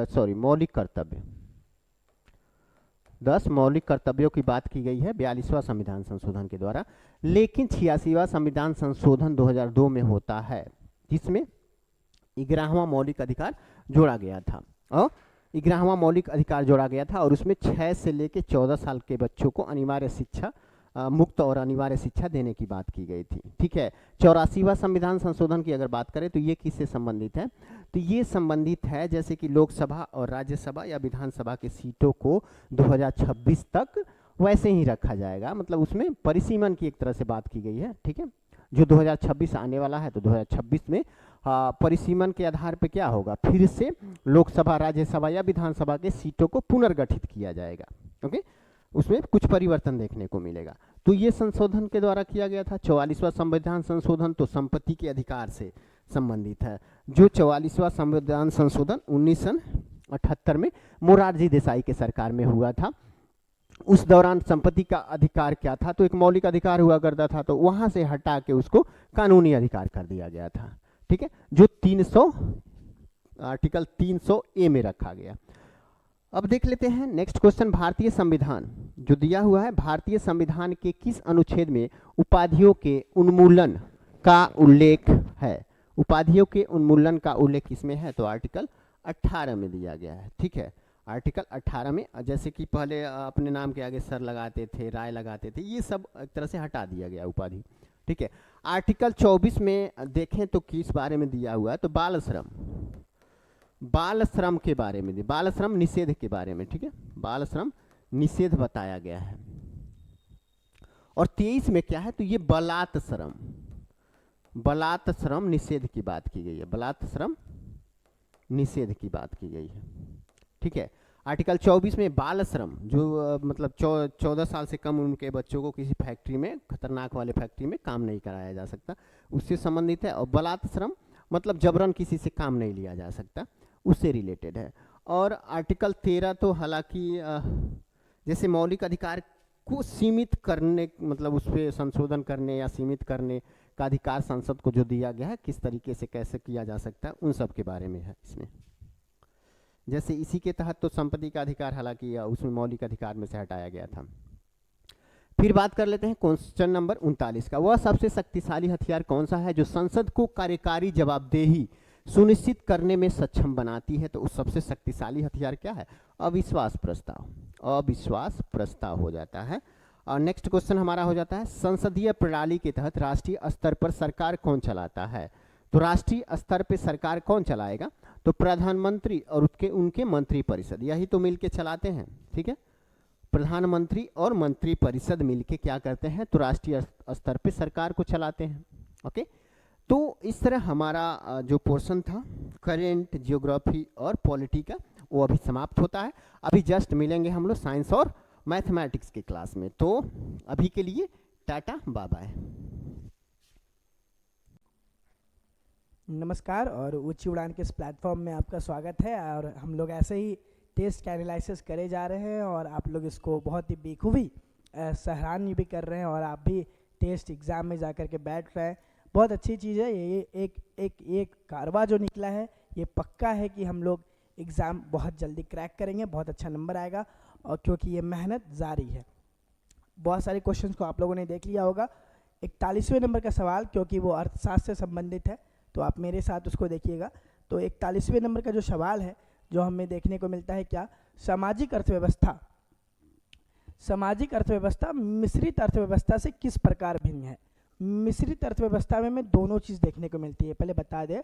सॉरी मौलिक कर्तव्य, 10 मौलिक कर्तव्यों की बात की गई है 42वां संविधान संशोधन के द्वारा। लेकिन 86वां संविधान संशोधन 2002 में होता है, जिसमें 11वां मौलिक अधिकार जोड़ा गया था, और 11वां मौलिक अधिकार जोड़ा गया था, और उसमें 6 से लेकर 14 साल के बच्चों को अनिवार्य शिक्षा, मुक्त और अनिवार्य शिक्षा देने की बात की गई थी। ठीक है, 84वां संविधान संशोधन की अगर बात करें तो ये किससे संबंधित है, तो ये संबंधित है जैसे कि लोकसभा और राज्यसभा या विधानसभा के सीटों को 2026 तक वैसे ही रखा जाएगा, मतलब उसमें परिसीमन की एक तरह से बात की गई है। ठीक है, जो 2026 आने वाला है, तो 2026 में परिसीमन के आधार पे क्या होगा, फिर से लोकसभा, राज्यसभा या विधानसभा के सीटों को पुनर्गठित किया जाएगा। ओके, उसमें कुछ परिवर्तन देखने को मिलेगा। तो ये संशोधन के द्वारा किया गया था। 44वां संविधान संशोधन तो संपत्ति के अधिकार से संबंधित है। जो 44वां संविधान संशोधन 1978 में मोरारजी देसाई के सरकार में हुआ था, उस दौरान संपत्ति का अधिकार क्या था, तो एक मौलिक अधिकार हुआ करता था, तो वहां से हटा के उसको कानूनी अधिकार कर दिया गया था। ठीक है, जो 300 आर्टिकल 300A में रखा गया। अब देख लेते हैं नेक्स्ट क्वेश्चन, भारतीय संविधान जो दिया हुआ है, भारतीय संविधान के किस अनुच्छेद में उपाधियों के उन्मूलन का उल्लेख है। उपाधियों के उन्मूलन का उल्लेख किसमें है, तो आर्टिकल 18 में दिया गया है। ठीक है, आर्टिकल 18 में, जैसे कि पहले अपने नाम के आगे सर लगाते थे, राय लगाते थे, ये सब एक तरह से हटा दिया गया उपाधि। ठीक है, आर्टिकल 24 में देखें तो किस बारे में दिया हुआ है, तो बाल श्रम, बाल श्रम के बारे में, बाल श्रम निषेध के बारे में। ठीक है, बाल श्रम निषेध बताया गया है। और 23 में क्या है, तो ये बलात् श्रम, बलात् श्रम निषेध की बात की गई है, बलात् श्रम निषेध की बात की गई है। ठीक है, आर्टिकल 24 में बाल श्रम, जो मतलब 14 साल से कम उम्र के बच्चों को किसी फैक्ट्री में, खतरनाक वाले फैक्ट्री में काम नहीं कराया जा सकता, उससे संबंधित है। और बलात् श्रम मतलब जबरन किसी से काम नहीं लिया जा सकता, उससे रिलेटेड है। और आर्टिकल 13 तो हालांकि जैसे मौलिक अधिकार को सीमित करने, मतलब उस पर संशोधन करने या सीमित करने का अधिकार संसद को जो दिया गया है, किस तरीके से कैसे किया जा सकता है, उन सब के बारे में है इसमें। जैसे इसी के तहत तो संपत्ति का अधिकार हालांकि उसमें मौलिक अधिकार में से हटाया गया था। फिर बात कर लेते हैं क्वेश्चन नंबर 39 का। वह सबसे शक्तिशाली हथियार कौन सा है जो संसद को कार्यकारी जवाबदेही सुनिश्चित करने में सक्षम बनाती है? तो उस सबसे शक्तिशाली हथियार क्या है? अविश्वास प्रस्ताव। अविश्वास प्रस्ताव हो जाता है। और नेक्स्ट क्वेश्चन हमारा हो जाता है, संसदीय प्रणाली के तहत राष्ट्रीय स्तर पर सरकार कौन चलाता है? तो राष्ट्रीय स्तर पर सरकार कौन चलाएगा? तो प्रधानमंत्री और उनके मंत्री परिषद, यही तो मिलके चलाते हैं। ठीक है, प्रधानमंत्री और मंत्री परिषद मिलके क्या करते हैं? तो राष्ट्रीय स्तर पे सरकार को चलाते हैं। ओके, तो इस तरह हमारा जो पोर्शन था करेंट, जियोग्राफी और पॉलिटी का, वो अभी समाप्त होता है। अभी जस्ट मिलेंगे हम लोग साइंस और मैथमेटिक्स की क्लास में। तो अभी के लिए टाटा, बाय बाय। नमस्कार और ऊंची उड़ान के इस प्लेटफॉर्म में आपका स्वागत है। और हम लोग ऐसे ही टेस्ट का एनालिसिस करे जा रहे हैं और आप लोग इसको बहुत ही बेखूबी सराहनीय भी कर रहे हैं और आप भी टेस्ट एग्ज़ाम में जा कर के बैठ रहे हैं। बहुत अच्छी चीज़ है। ये एक कारवा जो निकला है, ये पक्का है कि हम लोग एग्ज़ाम बहुत जल्दी क्रैक करेंगे, बहुत अच्छा नंबर आएगा। और क्योंकि ये मेहनत जारी है, बहुत सारे क्वेश्चंस को आप लोगों ने देख लिया होगा। 41वें नंबर का सवाल, क्योंकि वो अर्थशास्त्र से संबंधित है, तो आप मेरे साथ उसको देखिएगा। तो 41वें नंबर का जो सवाल है, जो हमें देखने को मिलता है क्या? सामाजिक अर्थव्यवस्था। सामाजिक अर्थव्यवस्था मिश्रित अर्थव्यवस्था से किस प्रकार भिन्न है? मिश्रित अर्थव्यवस्था में हमें दोनों चीज़ देखने को मिलती है। पहले बता दें,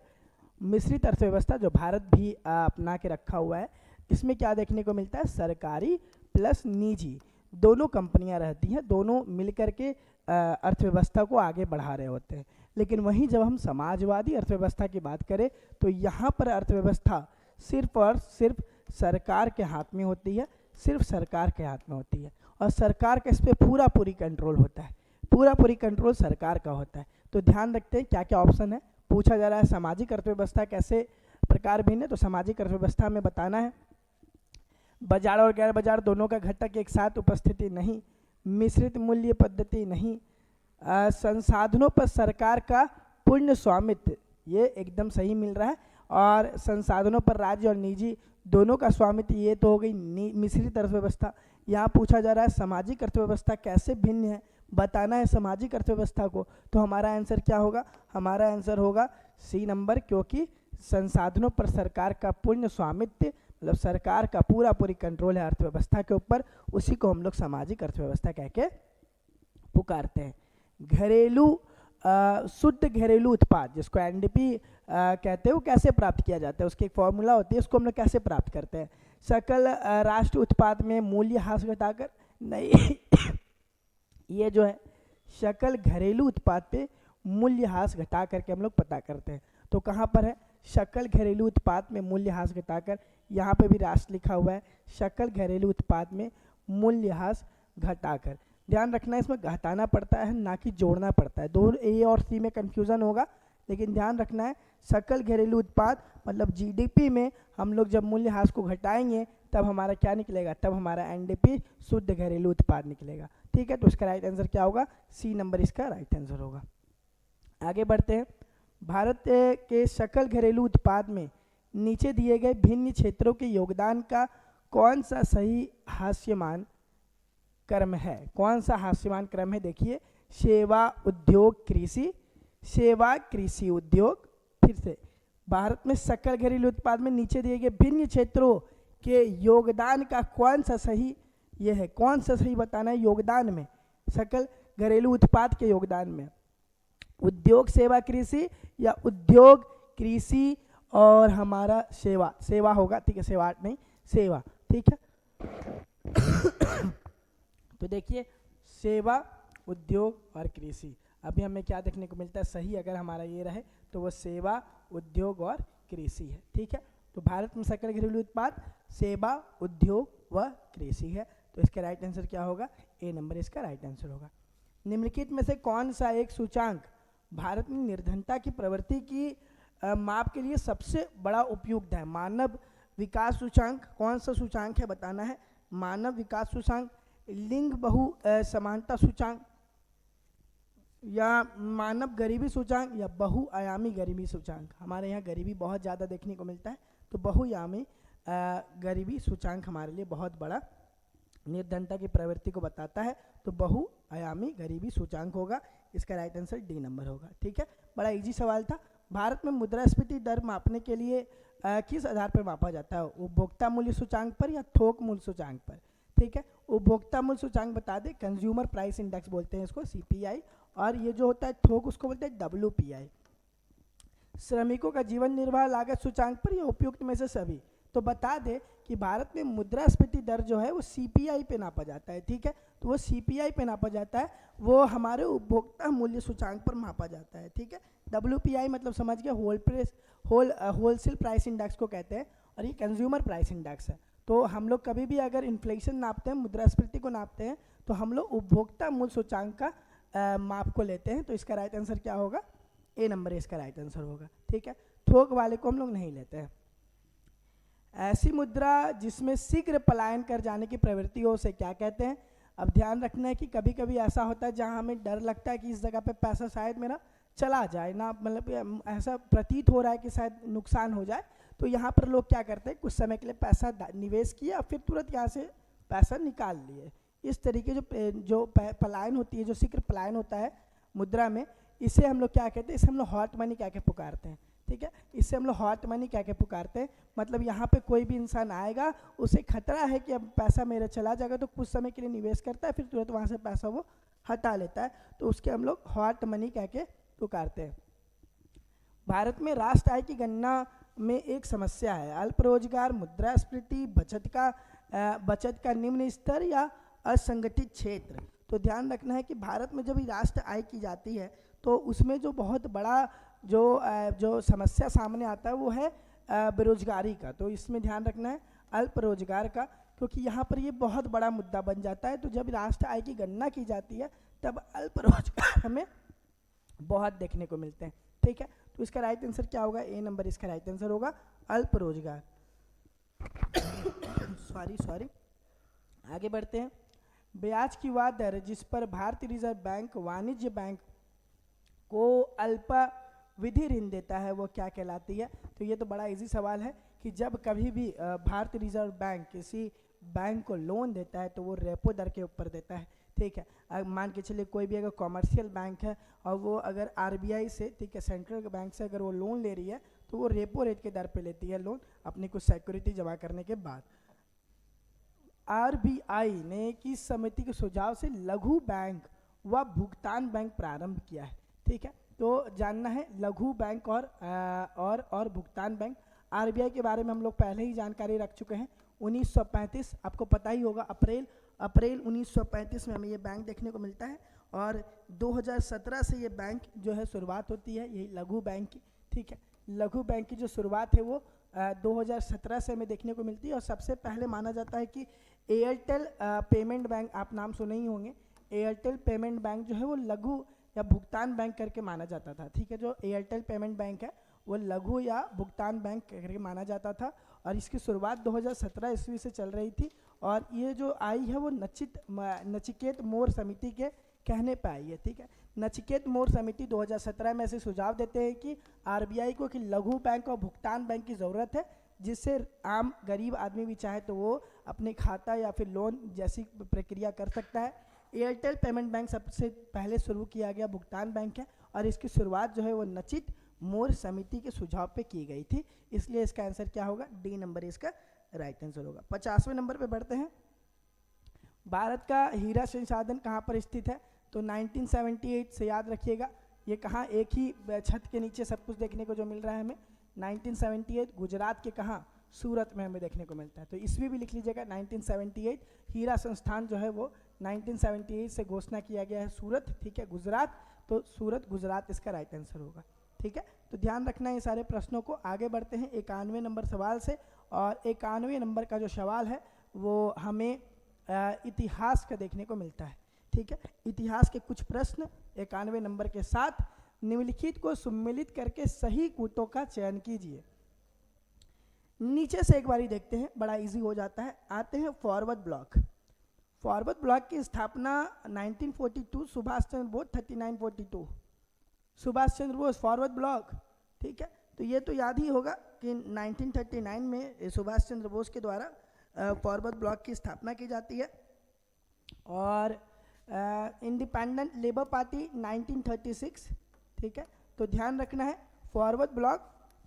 मिश्रित अर्थव्यवस्था जो भारत भी अपना के रखा हुआ है, इसमें क्या देखने को मिलता है? सरकारी प्लस निजी दोनों कंपनियां रहती हैं, दोनों मिलकर के अर्थव्यवस्था को आगे बढ़ा रहे होते हैं। लेकिन वहीं जब हम समाजवादी अर्थव्यवस्था की बात करें तो यहाँ पर अर्थव्यवस्था सिर्फ और सिर्फ सरकार के हाथ में होती है, सिर्फ सरकार के हाथ में होती है और सरकार का इस पर पूरी कंट्रोल होता है, पूरी कंट्रोल सरकार का होता है। तो ध्यान रखते हैं क्या क्या ऑप्शन है। पूछा जा रहा है सामाजिक अर्थव्यवस्था कैसे प्रकार भिन्न है, तो सामाजिक अर्थव्यवस्था में बताना है बाजार और गैर बाजार दोनों का घटक एक साथ उपस्थिति नहीं, मिश्रित मूल्य पद्धति नहीं, संसाधनों पर सरकार का पूर्ण स्वामित्व, ये एकदम सही मिल रहा है, और संसाधनों पर राज्य और निजी दोनों का स्वामित्व, ये तो हो गई मिश्रित अर्थव्यवस्था। यहाँ पूछा जा रहा है सामाजिक अर्थव्यवस्था कैसे भिन्न है, बताना है सामाजिक अर्थव्यवस्था को। तो हमारा आंसर क्या होगा? हमारा आंसर होगा सी नंबर, क्योंकि संसाधनों पर सरकार का पूर्ण स्वामित्व, मतलब सरकार का पूरी कंट्रोल है अर्थव्यवस्था के ऊपर, उसी को हम लोग सामाजिक अर्थव्यवस्था कह के पुकारते हैं। घरेलू शुद्ध घरेलू उत्पाद, जिसको एनडीपी कहते हैं, वो कैसे प्राप्त किया जाता है? उसकी एक फॉर्मूला होती है, उसको हम लोग कैसे प्राप्त करते हैं? सकल राष्ट्र उत्पाद में मूल्य ह्रास घटाकर नहीं ये जो है सकल घरेलू उत्पाद पे मूल्य ह्रास घटा करके हम लोग पता करते हैं। तो कहाँ पर है? सकल घरेलू उत्पाद में मूल्य ह्रास घटाकर, यहाँ पे भी राष्ट्र लिखा हुआ है, सकल घरेलू उत्पाद में मूल्य ह्रास घटाकर। ध्यान रखना है, इसमें घटाना पड़ता है ना कि जोड़ना पड़ता है। दो ए और सी में कन्फ्यूज़न होगा, लेकिन ध्यान रखना है सकल घरेलू उत्पाद मतलब जीडीपी में हम लोग जब मूल्य ह्रास को घटाएंगे तब हमारा क्या निकलेगा? तब हमारा एनडीपी शुद्ध घरेलू उत्पाद निकलेगा। ठीक है, तो इसका राइट आंसर क्या होगा? सी नंबर इसका राइट आंसर होगा। आगे बढ़ते हैं। भारत के सकल घरेलू उत्पाद में नीचे दिए गए भिन्न क्षेत्रों के योगदान का कौन सा सही हास्यमान क्रम है? कौन सा हास्यमान क्रम है? देखिए, सेवा उद्योग कृषि, सेवा कृषि उद्योग। फिर से, भारत में सकल घरेलू उत्पाद में नीचे दिए गए भिन्न क्षेत्रों के योगदान का कौन सा सही, ये है कौन सा सही बताना है योगदान में, सकल घरेलू उत्पाद के योगदान में। उद्योग सेवा कृषि या उद्योग कृषि और हमारा सेवा, सेवा होगा। ठीक है, सेवा नहीं, सेवा। ठीक है तो देखिए, सेवा उद्योग और कृषि, अभी हमें क्या देखने को मिलता है? सही अगर हमारा ये रहे तो वो सेवा उद्योग और कृषि है। ठीक है, तो भारत में सकल घरेलू उत्पाद सेवा, उद्योग व कृषि है। तो इसका राइट आंसर क्या होगा? ए नंबर इसका राइट आंसर होगा। निम्नलिखित में से कौन सा एक सूचांक भारत में निर्धनता की प्रवृत्ति की माप के लिए सबसे बड़ा उपयुक्त है? मानव विकास सूचांक, कौन सा सूचांक है बताना है। मानव विकास सूचांक, लिंग बहु समानता सूचांक, या मानव गरीबी सूचांक, या बहुआयामी गरीबी सूचांक। हमारे यहाँ गरीबी बहुत ज़्यादा देखने को मिलता है, तो बहुआयामी गरीबी सूचांक हमारे लिए बहुत बड़ा निर्धनता की प्रवृत्ति को बताता है, तो बहुआयामी गरीबी सूचांक होगा। इसका राइट आंसर डी नंबर होगा। ठीक है, बड़ा इजी सवाल था। भारत में मुद्रास्फीति दर मापने के लिए किस आधार पर मापा जाता है? उपभोक्ता मूल्य सूचांक पर या थोक मूल्य सूचांक पर? ठीक है, उपभोक्ता मूल्य सूचांक बता दें, कंज्यूमर प्राइस इंडेक्स बोलते हैं इसको, सीपीआई, और ये जो होता है थोक उसको बोलते हैं डब्ल्यूपीआई। श्रमिकों का जीवन निर्वाह लागत सूचांक पर या उपयुक्त में से सभी? तो बता दें कि भारत में मुद्रास्फीति दर जो है वो सीपीआई पे नापा जाता है। ठीक है, तो वो सीपीआई पे नापा जाता है, वो हमारे उपभोक्ता मूल्य सूचांक पर मापा जाता है। ठीक है, डब्ल्यूपीआई मतलब समझ गए, होलसेल प्राइस इंडेक्स को कहते हैं, और ये कंज्यूमर प्राइस इंडेक्स है। तो हम लोग कभी भी अगर इन्फ्लेशन नापते हैं, मुद्रास्फीति को नापते हैं, तो हम लोग उपभोक्ता मूल्य सूचांक का माप को लेते हैं। तो इसका राइट आंसर क्या होगा? ए नंबर इसका राइट आंसर होगा। ठीक है, थोक वाले को हम लोग नहीं लेते हैं। ऐसी मुद्रा जिसमें शीघ्र पलायन कर जाने की प्रवृत्ति हो उसे क्या कहते हैं? अब ध्यान रखना है कि कभी कभी ऐसा होता है जहां हमें डर लगता है कि इस जगह पे पैसा शायद मेरा चला जाए ना, मतलब ऐसा प्रतीत हो रहा है कि शायद नुकसान हो जाए, तो यहाँ पर लोग क्या करते हैं, कुछ समय के लिए पैसा निवेश किया, फिर तुरंत यहाँ से पैसा निकाल लिए। इस तरीके जो पलायन होती है, जो शीघ्र पलायन होता है मुद्रा में, इसे हम लोग क्या कहते हैं? इसे हम लोग हॉट मनी कह के पुकारते हैं। ठीक है, इससे हम लोग हॉट मनी कह के पुकारते हैं। मतलब यहाँ पे कोई भी इंसान आएगा, उसे खतरा है कि अब पैसा मेरा चला जाएगा, तो कुछ समय के लिए निवेश करता है, फिर तुरंत वहाँ से पैसा वो हटा लेता है, तो उसके हम लोग हॉट मनी कह के पुकारते हैं। भारत में राष्ट्र आय की गणना में एक समस्या है, अल्प रोजगार, मुद्रास्फीति, बचत का निम्न स्तर या असंगठित क्षेत्र। तो ध्यान रखना है कि भारत में जब राष्ट्र आय की जाती है तो उसमें जो बहुत बड़ा जो समस्या सामने आता है वो है बेरोजगारी का। तो इसमें ध्यान रखना है अल्प रोजगार का, क्योंकि यहाँ पर ये बहुत बड़ा मुद्दा बन जाता है। तो जब राष्ट्र आय की गणना की जाती है तब अल्प रोजगार हमें बहुत देखने को मिलते हैं। ठीक है, तो इसका राइट आंसर क्या होगा? ए नंबर इसका राइट आंसर होगा, अल्प रोजगार। सॉरी, आगे बढ़ते हैं। ब्याज की वह दर जिस पर भारतीय रिजर्व बैंक वाणिज्य बैंक को अल्पावधि ऋण देता है वो क्या कहलाती है? तो ये तो बड़ा इजी सवाल है कि जब कभी भी भारतीय रिजर्व बैंक किसी बैंक को लोन देता है तो वो रेपो दर के ऊपर देता है। ठीक है, मान के चलिए कोई भी अगर कॉमर्शियल बैंक है और वो अगर आरबीआई से, ठीक है, सेंट्रल बैंक से अगर वो लोन ले रही है तो वो रेपो रेट के दर पे लेती है लोन, अपनी कुछ सिक्योरिटी जमा करने के बाद। आरबीआई ने किस समिति के सुझाव से लघु बैंक व भुगतान बैंक प्रारंभ किया है? ठीक है, तो जानना है लघु बैंक और भुगतान बैंक। आरबीआई के बारे में हम लोग पहले ही जानकारी रख चुके हैं। 1935 आपको पता ही होगा, अप्रैल 1935 में हमें ये बैंक देखने को मिलता है, और 2017 से ये बैंक जो है शुरुआत होती है, यही लघु बैंक की। ठीक है, लघु बैंक की जो शुरुआत है वो 2017 से हमें देखने को मिलती है। और सबसे पहले माना जाता है कि एयरटेल पेमेंट बैंक, आप नाम सुने ही होंगे, एयरटेल पेमेंट बैंक जो है वो लघु या भुगतान बैंक करके माना जाता था। ठीक है, जो एयरटेल पेमेंट बैंक है वो लघु या भुगतान बैंक करके माना जाता था, और इसकी शुरुआत 2017 ईस्वी से चल रही थी। और ये जो आई है वो नचिकेत मोर समिति के कहने पे आई है। ठीक है, नचिकेत मोर समिति 2017 में ऐसे सुझाव देते हैं कि आरबीआई को कि लघु बैंक और भुगतान बैंक की ज़रूरत है, जिससे आम गरीब आदमी भी चाहे तो वो अपने खाता या फिर लोन जैसी प्रक्रिया कर सकता है। एयरटेल पेमेंट बैंक सबसे पहले शुरू किया गया भुगतान बैंक है, और इसकी शुरुआत जो है वो नचित मोर समिति के सुझाव पे की गई थी। इसलिए इसका आंसर क्या होगा? डी नंबर इसका राइट आंसर होगा। 50वें नंबर पे बढ़ते हैं। भारत का हीरा संसाधन कहाँ पर स्थित है? तो 1978 से याद रखिएगा, ये कहाँ, एक ही छत के नीचे सब कुछ देखने को जो मिल रहा है हमें। 1978 गुजरात के कहाँ? सूरत में हमें देखने को मिलता है। तो इसमें भी लिख लीजिएगा 1978 हीरा संस्थान जो है वो 1978 से घोषणा किया गया है सूरत। ठीक है, गुजरात, तो सूरत गुजरात इसका राइट आंसर होगा। ठीक है, तो ध्यान रखना है ये सारे प्रश्नों को। आगे बढ़ते हैं 91 नंबर सवाल से, और 91 नंबर का जो सवाल है वो हमें इतिहास का देखने को मिलता है। ठीक है, इतिहास के कुछ प्रश्न 91 नंबर के साथ। निम्नलिखित को सम्मिलित करके सही कूटों का चयन कीजिए। नीचे से एक बारी देखते हैं, बड़ा इजी हो जाता है। आते हैं फॉरवर्ड ब्लॉक। फॉरवर्ड ब्लॉक की स्थापना 1942, सुभाष चंद्र बोस 3942, सुभाष चंद्र बोस फॉरवर्ड ब्लॉक। ठीक है, तो ये तो याद ही होगा कि 1939 में सुभाष चंद्र बोस के द्वारा फॉरवर्ड ब्लॉक की स्थापना की जाती है। और इंडिपेंडेंट लेबर पार्टी 1936। ठीक है, तो ध्यान रखना है फॉरवर्ड ब्लॉक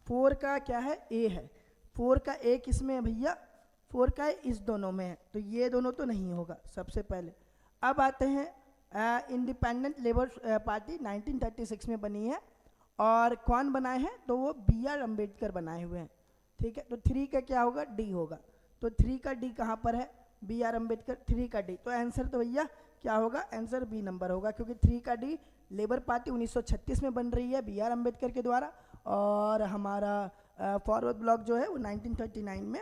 4 का क्या है, ए है। 4 का ए किस में है भैया, 4 का ए इस दोनों में है, तो ये दोनों तो नहीं होगा सबसे पहले। अब आते हैं इंडिपेंडेंट लेबर पार्टी 1936 में बनी है, और कौन बनाए हैं, तो वो BR अम्बेडकर बनाए हुए हैं। ठीक है, तो 3 का क्या होगा, डी होगा। तो 3 का डी कहाँ पर है, BR अम्बेडकर, 3 का डी। तो आंसर तो भैया क्या होगा, आंसर बी नंबर होगा, क्योंकि 3 का डी लेबर पार्टी 1936 में बन रही है BR अम्बेडकर के द्वारा, और हमारा फॉरवर्ड ब्लॉक जो है वो 1939 में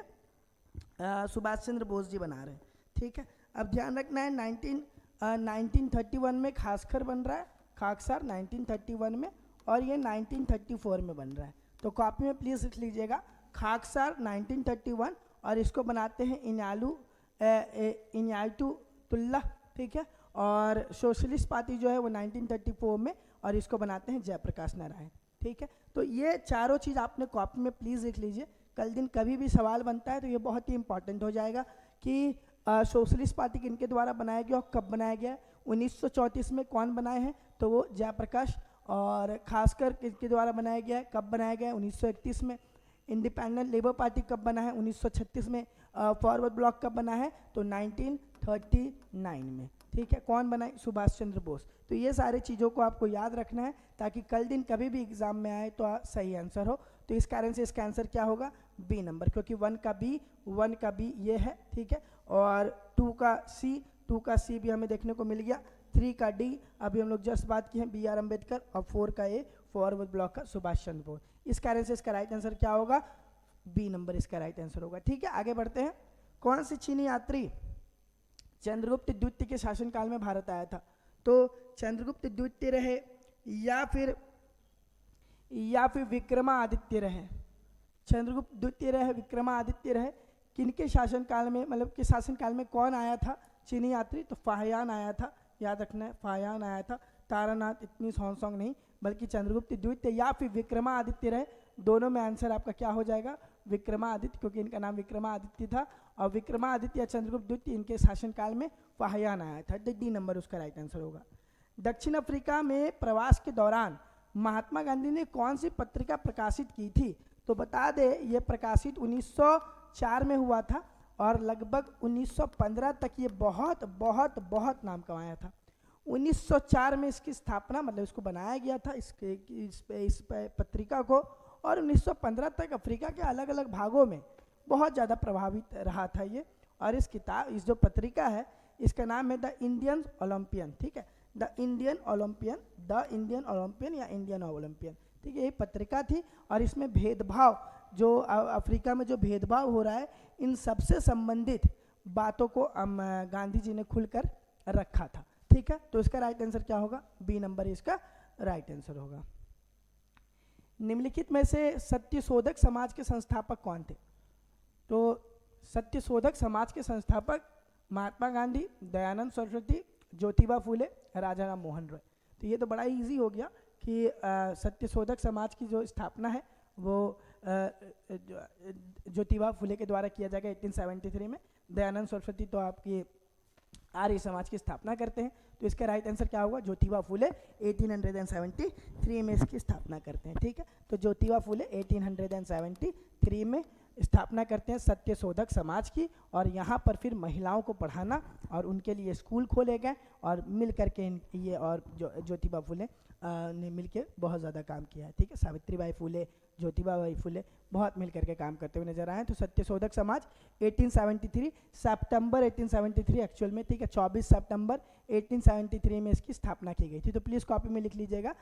सुभाष चंद्र बोस जी बना रहे हैं। ठीक है, अब ध्यान रखना है 1931 में खासकर बन रहा है, खाकसार 1931 में, और ये 1934 में बन रहा है। तो कॉपी में प्लीज़ लिख लीजिएगा खाकसार 1931, और इसको बनाते हैं इनायतुल्लाह। ठीक है, और सोशलिस्ट पार्टी जो है वो 1934 में, और इसको बनाते हैं जयप्रकाश नारायण। ठीक है, तो ये चारों चीज़ आपने कॉपी में प्लीज़ लिख लीजिए। कल दिन कभी भी सवाल बनता है तो ये बहुत ही इंपॉर्टेंट हो जाएगा कि सोशलिस्ट पार्टी किनके द्वारा बनाया गया और कब बनाया गया। 1934 में कौन बनाए हैं, तो वो जयप्रकाश, और खासकर किसके द्वारा बनाया गया है, कब बनाया गया है, 1931 में। इंडिपेंडेंट लेबर पार्टी कब बना है, 1936 में। फॉरवर्ड ब्लॉक कब बना है, तो 1939 में। ठीक है, कौन बनाए, सुभाष चंद्र बोस। तो ये सारे चीज़ों को आपको याद रखना है, ताकि कल दिन कभी भी एग्जाम में आए तो सही आंसर हो। तो इस कारण से इसका आंसर क्या होगा, बी नंबर, क्योंकि 1 का बी ये है। ठीक है, और 2 का सी भी हमें देखने को मिल गया। 3 का डी अभी हम लोग जस्ट बात की है, BR अम्बेडकर, और 4 का ए फॉरवर्ड ब्लॉक का सुभाष चंद्र बोस। इस कारण से इसका राइट आंसर क्या होगा, बी नंबर इसका राइट आंसर होगा। ठीक है, आगे बढ़ते हैं। कौन सी चीनी यात्री चंद्रगुप्त द्वितीय के शासनकाल में भारत आया था, तो चंद्रगुप्त द्वितीय रहे या फिर विक्रमादित्य रहे। चंद्रगुप्त द्वितीय रहे, विक्रमादित्य रहे, किनके शासनकाल में, मतलब कि शासनकाल में कौन आया था चीनी यात्री, तो फाहियान आया था। याद रखना है, फाहियान आया था, तारानाथ इतनी सॉन्ग नहीं, बल्कि चंद्रगुप्त द्वितीय या फिर विक्रमादित्य रहे। दोनों में आंसर आपका क्या हो जाएगा, विक्रमादित्य, क्योंकि इनका नाम विक्रमादित्य था, और विक्रमादित्य या चंद्रगुप्त द्वितीय इनके शासनकाल में फाहियान आया था। डी नंबर उसका राइट आंसर होगा। दक्षिण अफ्रीका में प्रवास के दौरान महात्मा गांधी ने कौन सी पत्रिका प्रकाशित की थी, तो बता दे ये प्रकाशित 1904 में हुआ था, और लगभग 1915 तक ये बहुत बहुत बहुत नाम कमाया था। 1904 में इसकी स्थापना, मतलब इसको बनाया गया था इस पत्रिका को, और 1915 तक अफ्रीका के अलग अलग भागों में बहुत ज़्यादा प्रभावित रहा था ये। और इस जो पत्रिका है इसका नाम है द इंडियन ओलंपियन। ठीक है, द इंडियन ओलंपियन या इंडियन ओलंपियन। ठीक है, ये पत्रिका थी, और इसमें भेदभाव, जो अफ्रीका में जो भेदभाव हो रहा है, इन सबसे संबंधित बातों को गांधी जी ने खुलकर रखा था। ठीक है, तो इसका राइट आंसर क्या होगा, बी नंबर इसका राइट आंसर होगा। निम्नलिखित में से सत्यशोधक समाज के संस्थापक कौन थे, तो सत्यशोधक समाज के संस्थापक महात्मा गांधी, दयानंद सरस्वती, ज्योतिबा फूले, राजा राम मोहन रॉय। तो ये तो बड़ा ही ईजी हो गया कि सत्यशोधक समाज की जो स्थापना है वो ज्योतिबा फूले के द्वारा किया जाएगा 1873 में। दयानंद सरस्वती तो आपकी आर्य समाज की स्थापना करते हैं, तो इसका राइट आंसर क्या होगा, ज्योतिबा फूले 1873 में इसकी स्थापना करते हैं। ठीक है, तो ज्योतिबा फूले 1873 में स्थापना करते हैं सत्यशोधक समाज की, और यहाँ पर फिर महिलाओं को पढ़ाना और उनके लिए स्कूल खोले गए, और मिल करके ये और ज्योतिबा फूले ने मिलके बहुत ज़्यादा काम किया है। ठीक है, सावित्रीबाई फुले, ज्योतिबा फुले बहुत मिल करके काम करते हुए नजर आए। तो सत्यशोधक समाज 1873 सितंबर 1873 एक्चुअल में, ठीक है, 24 सितंबर 1873 में इसकी स्थापना की गई थी। तो प्लीज़ कॉपी में लिख लीजिएगा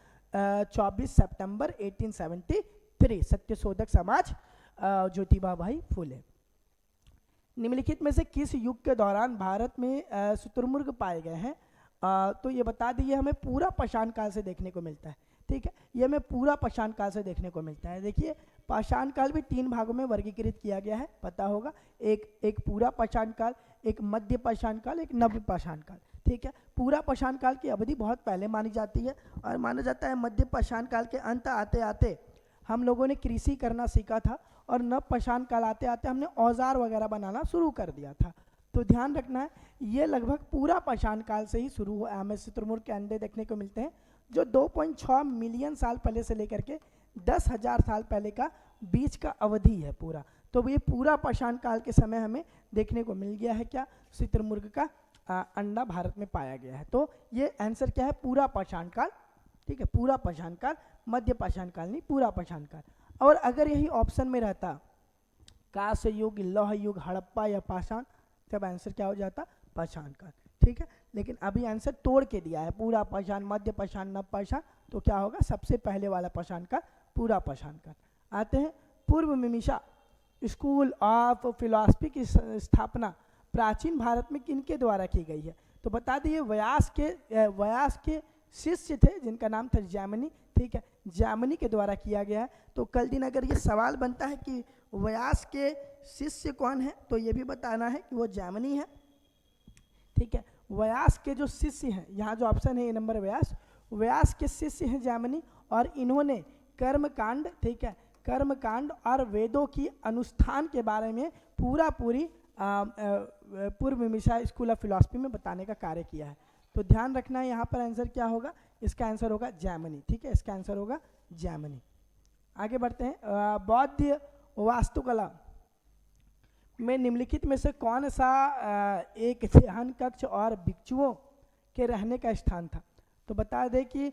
24 सितंबर 1873 सत्यशोधक समाज ज्योतिबा फुले। निम्नलिखित में से किस युग के दौरान भारत में शुतुरमुर्ग पाए गए हैं? तो ये बता दीजिए, हमें पूरा पाषाण काल से देखने को मिलता है। ठीक है, ये हमें पूरा पाषाण काल से देखने को मिलता है। देखिए, पाषाण काल भी 3 भागों में वर्गीकृत किया गया है, पता होगा। एक पूरा पाषाण काल, एक मध्य पाषाण काल, एक नव पाषाण काल। ठीक है, पूरा पाषाण काल की अवधि बहुत पहले मानी जाती है और माना जाता है मध्य पाषाण काल के अंत आते आते हम लोगों ने कृषि करना सीखा था और नव पाषाण काल आते आते हमने औजार वगैरह बनाना शुरू कर दिया था। तो ध्यान रखना है, ये लगभग पूरा पाषाण काल से ही शुरू हुआ। हमें शुतुरमुर्ग के अंडे देखने को मिलते हैं जो 2.6 मिलियन साल पहले से लेकर के 10,000 साल पहले का बीच का अवधि है पूरा। तो ये पूरा पाषाण काल के समय हमें देखने को मिल गया है क्या, शुतुरमुर्ग का अंडा भारत में पाया गया है। तो ये आंसर क्या है, पूरा पाषाण काल। ठीक है, पूरा पाषाण काल, मध्य पाषाण काल नहीं, पूरा पाषाण काल। और अगर यही ऑप्शन में रहता कांस्य युग, लौह युग, हड़प्पा या पाषाण, तब आंसर क्या हो जाता, पाषाण काल। ठीक है, लेकिन अभी आंसर तोड़ के दिया है, पूरा पाषाण, मध्य पाषाण, नव पाषाण। तो क्या होगा, सबसे पहले वाला पाषाण काल, पूरा पाषाण काल। आते हैं पूर्व मीमांसा स्कूल ऑफ फिलॉसफी की स्थापना प्राचीन भारत में किनके द्वारा की गई है? तो बता दिए, व्यास के शिष्य थे जिनका नाम था जैमिनी। ठीक है, जैमिनी के द्वारा किया गया है। तो कल दिन अगर ये सवाल बनता है कि व्यास के शिष्य कौन है, तो ये भी बताना है कि वो जैमिनी है। ठीक है, व्यास के जो शिष्य हैं, यहाँ जो ऑप्शन है ये नंबर व्यास के शिष्य हैं जैमिनी, और इन्होंने कर्मकांड, ठीक है, कर्मकांड और वेदों की अनुष्ठान के बारे में पूरी पूर्व मीमांसा स्कूल ऑफ फिलॉसफी में बताने का कार्य किया है। तो ध्यान रखना है, यहाँ पर आंसर क्या होगा, इसका आंसर होगा जैमिनी। ठीक है, इसका आंसर होगा जैमिनी। आगे बढ़ते हैं, बौद्ध वास्तुकला में निम्नलिखित में से कौन सा एक ध्यान कक्ष और भिक्षुओं के रहने का स्थान था? तो बता दें कि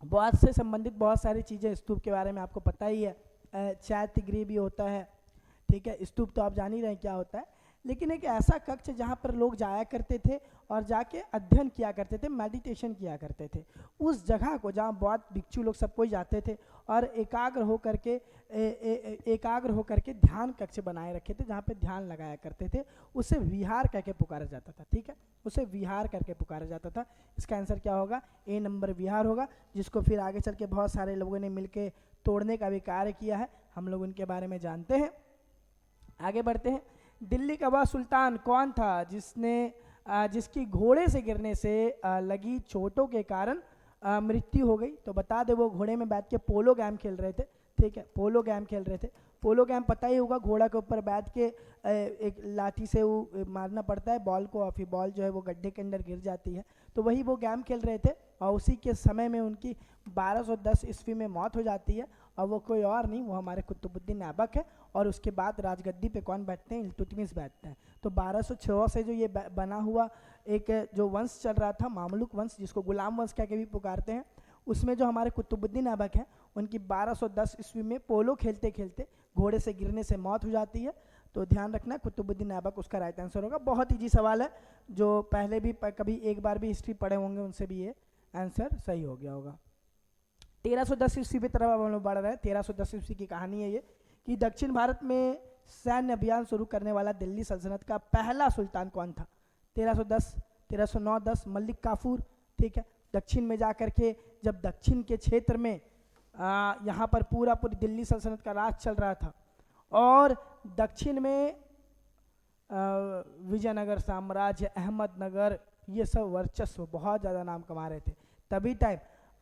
बौद्ध से संबंधित बहुत सारी चीज़ें, स्तूप के बारे में आपको पता ही है, चैत्यगृह भी होता है। ठीक है, स्तूप तो आप जान ही रहे हैं क्या होता है, लेकिन एक ऐसा कक्ष जहाँ पर लोग जाया करते थे और जाके अध्ययन किया करते थे, मेडिटेशन किया करते थे। उस जगह को जहाँ बौद्ध भिक्षु लोग सब कोई जाते थे और एकाग्र होकर के ध्यान कक्ष बनाए रखे थे, जहाँ पे ध्यान लगाया करते थे, उसे विहार करके पुकारा जाता था। ठीक है, उसे विहार करके पुकारा जाता था। इसका आंसर क्या होगा, ए नंबर विहार होगा, जिसको फिर आगे चल के बहुत सारे लोगों ने मिलके तोड़ने का भी कार्य किया है, हम लोग उनके बारे में जानते हैं। आगे बढ़ते हैं, दिल्ली का वह सुल्तान कौन था जिसकी घोड़े से गिरने से लगी चोटों के कारण मृत्यु हो गई? तो बता दे, वो घोड़े में बैठ के पोलो गेम खेल रहे थे। ठीक है, पोलो गेम खेल रहे थे। पोलो गेम पता ही होगा, घोड़ा के ऊपर बैठ के एक लाठी से वो मारना पड़ता है बॉल को, और फिर बॉल जो है वो गड्ढे के अंदर गिर जाती है। तो वही वो गेम खेल रहे थे और उसी के समय में उनकी 1210 ईस्वी में मौत हो जाती है। और वो कोई और नहीं, वो हमारे कुतुबुद्दीन ऐबक है। और उसके बाद राजगद्दी पे कौन बैठते हैं, इल्तुतमिश बैठते हैं। तो 1206 से जो ये बना हुआ एक जो वंश चल रहा था, मामलुक वंश, जिसको गुलाम वंश कह के भी पुकारते हैं, उसमें जो हमारे कुतुबुद्दीन ऐबक हैं, उनकी 1210 ईस्वी में पोलो खेलते खेलते घोड़े से गिरने से मौत हो जाती है। तो ध्यान रखना, कुतुबुद्दीन ऐबक उसका राइट आंसर होगा। बहुत ईजी सवाल है, जो पहले भी कभी एक बार भी हिस्ट्री पढ़े होंगे उनसे भी ये आंसर सही हो गया होगा। 1310 ईस्वी की तरफ हम लोग बढ़ रहे हैं। 1310 ईस्वी की कहानी है ये, कि दक्षिण भारत में सैन्य अभियान शुरू करने वाला दिल्ली सल्तनत का पहला सुल्तान कौन था? 1309-10 मलिक काफूर। ठीक है, दक्षिण में जाकर के जब दक्षिण के क्षेत्र में यहाँ पर पूरी दिल्ली सल्तनत का राज चल रहा था, और दक्षिण में विजयनगर साम्राज्य, अहमदनगर, ये सब वर्चस्व बहुत ज़्यादा नाम कमा रहे थे। तभी टाइम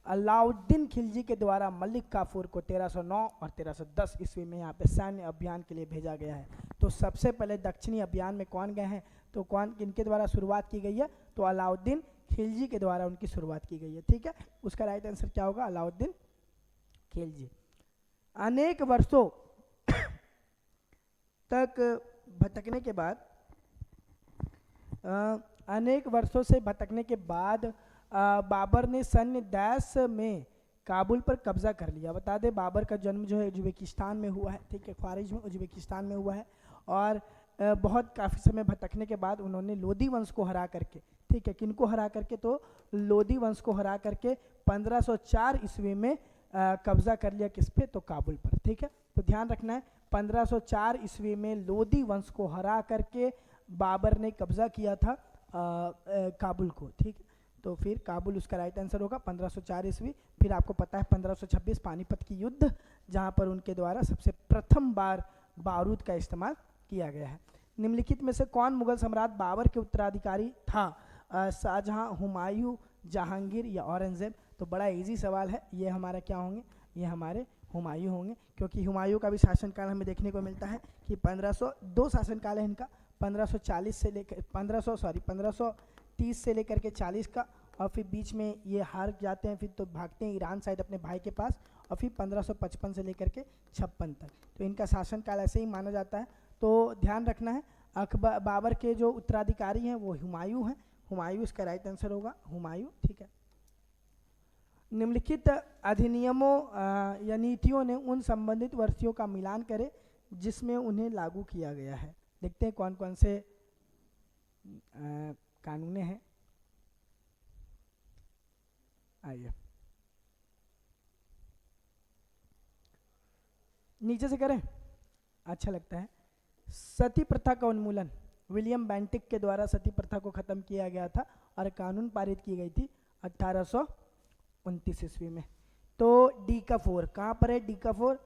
अलाउद्दीन खिलजी के द्वारा मलिक काफूर को 1309 और 1310 ईस्वी में यहाँ पे सैन्य अभियान के लिए भेजा गया है। तो सबसे पहले दक्षिणी अभियान में कौन गए हैं, तो कौन किनके द्वारा शुरुआत की गई है? तो अलाउद्दीन खिलजी के द्वारा उनकी शुरुआत की गई है। ठीक है, उसका राइट आंसर क्या होगा? अलाउद्दीन खिलजी। अनेक वर्षों तक भटकने के बाद बाबर ने सन 10 में काबुल पर कब्जा कर लिया। बता दें बाबर का जन्म जो है उज्बेकिस्तान में हुआ है, ठीक है, ख्वारिज में उज्बेकिस्तान में हुआ है। और बहुत काफ़ी समय भटकने के बाद उन्होंने लोदी वंश को हरा करके, ठीक है, किनको हरा करके, तो लोदी वंश को हरा करके 1504 ईस्वी में कब्जा कर लिया, किस पे, तो काबुल पर, ठीक है। तो ध्यान रखना है 1504 ईस्वी में लोदी वंश को हरा करके बाबर ने कब्जा किया था काबुल को, ठीक है। तो फिर काबुल उसका राइट आंसर होगा 1504 ईस्वी। फिर आपको पता है 1526 पानीपत की युद्ध, जहाँ पर उनके द्वारा सबसे प्रथम बार बारूद का इस्तेमाल किया गया है। निम्नलिखित में से कौन मुगल सम्राट बाबर के उत्तराधिकारी था? शाहजहां, हुमायूं, जहांगीर या औरंगजेब? तो बड़ा इजी सवाल है, ये हमारा क्या होंगे, ये हमारे हुमायूं होंगे, क्योंकि हुमायूं का भी शासनकाल हमें देखने को मिलता है कि 1502 शासनकाल है इनका, 1540 से लेकर 1530 से लेकर के 40 का, और फिर बीच में ये हार जाते हैं, फिर तो भागते हैं ईरान साइड अपने भाई के पास, और फिर 1555 से लेकर के 56 तक। तो इनका शासनकाल ऐसे ही माना जाता है। तो ध्यान रखना है बाबर के जो उत्तराधिकारी हैं वो हुमायूं हैं, हुमायूं इसका राइट आंसर होगा, हुमायूं, ठीक है। निम्नलिखित अधिनियमों या नीतियों ने उन संबंधित वर्षों का मिलान करे जिसमें उन्हें लागू किया गया है। देखते हैं कौन कौन से कानूने हैं। आइए नीचे से करें, अच्छा लगता है। सती प्रथा का उन्मूलन, विलियम बेंटिक के द्वारा सती प्रथा को खत्म किया गया था और कानून पारित की गई थी 1829 ईस्वी में। तो डी का 4 कहाँ पर है? डी का 4,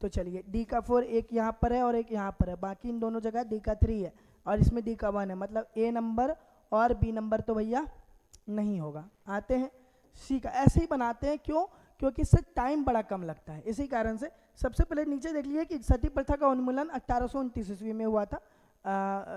तो चलिए डी का 4 एक यहाँ पर है और एक यहाँ पर है, बाकी इन दोनों जगह डी का 3 है और इसमें डी का 1 है, मतलब ए नंबर और बी नंबर तो भैया नहीं होगा। आते हैं सी का, ऐसे ही बनाते हैं, क्यों? क्योंकि इससे टाइम बड़ा कम लगता है, इसी कारण से। सबसे पहले नीचे देख लिए कि सती प्रथा का उन्मूलन 1829 ईस्वी में हुआ था,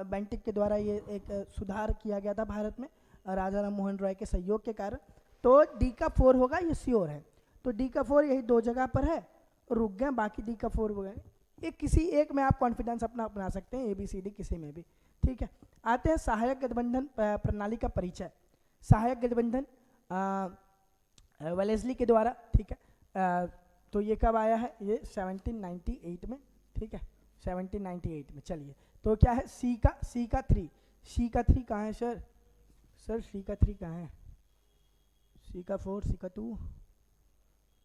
बेंटिक के द्वारा ये एक सुधार किया गया था भारत में राजा राम मोहन रॉय के सहयोग के कारण। तो डी का 4 होगा, ये श्योर है। तो डी का 4 यही दो जगह पर है, रुक गए, बाकी डी का 4 हो गए। एक किसी एक में आप कॉन्फिडेंस अपना अपना सकते हैं, ABCD किसी में भी, ठीक है। आते हैं सहायक गठबंधन प्रणाली का परिचय। सहायक गठबंधन वेलेस्ली के द्वारा, ठीक है। तो ये कब आया है? ये 1798 में, ठीक है, 1798 में। चलिए तो क्या है सी का 3, सी का 3 कहाँ है सर? सर सी का 3 कहाँ है? सी का 4, सी का 2,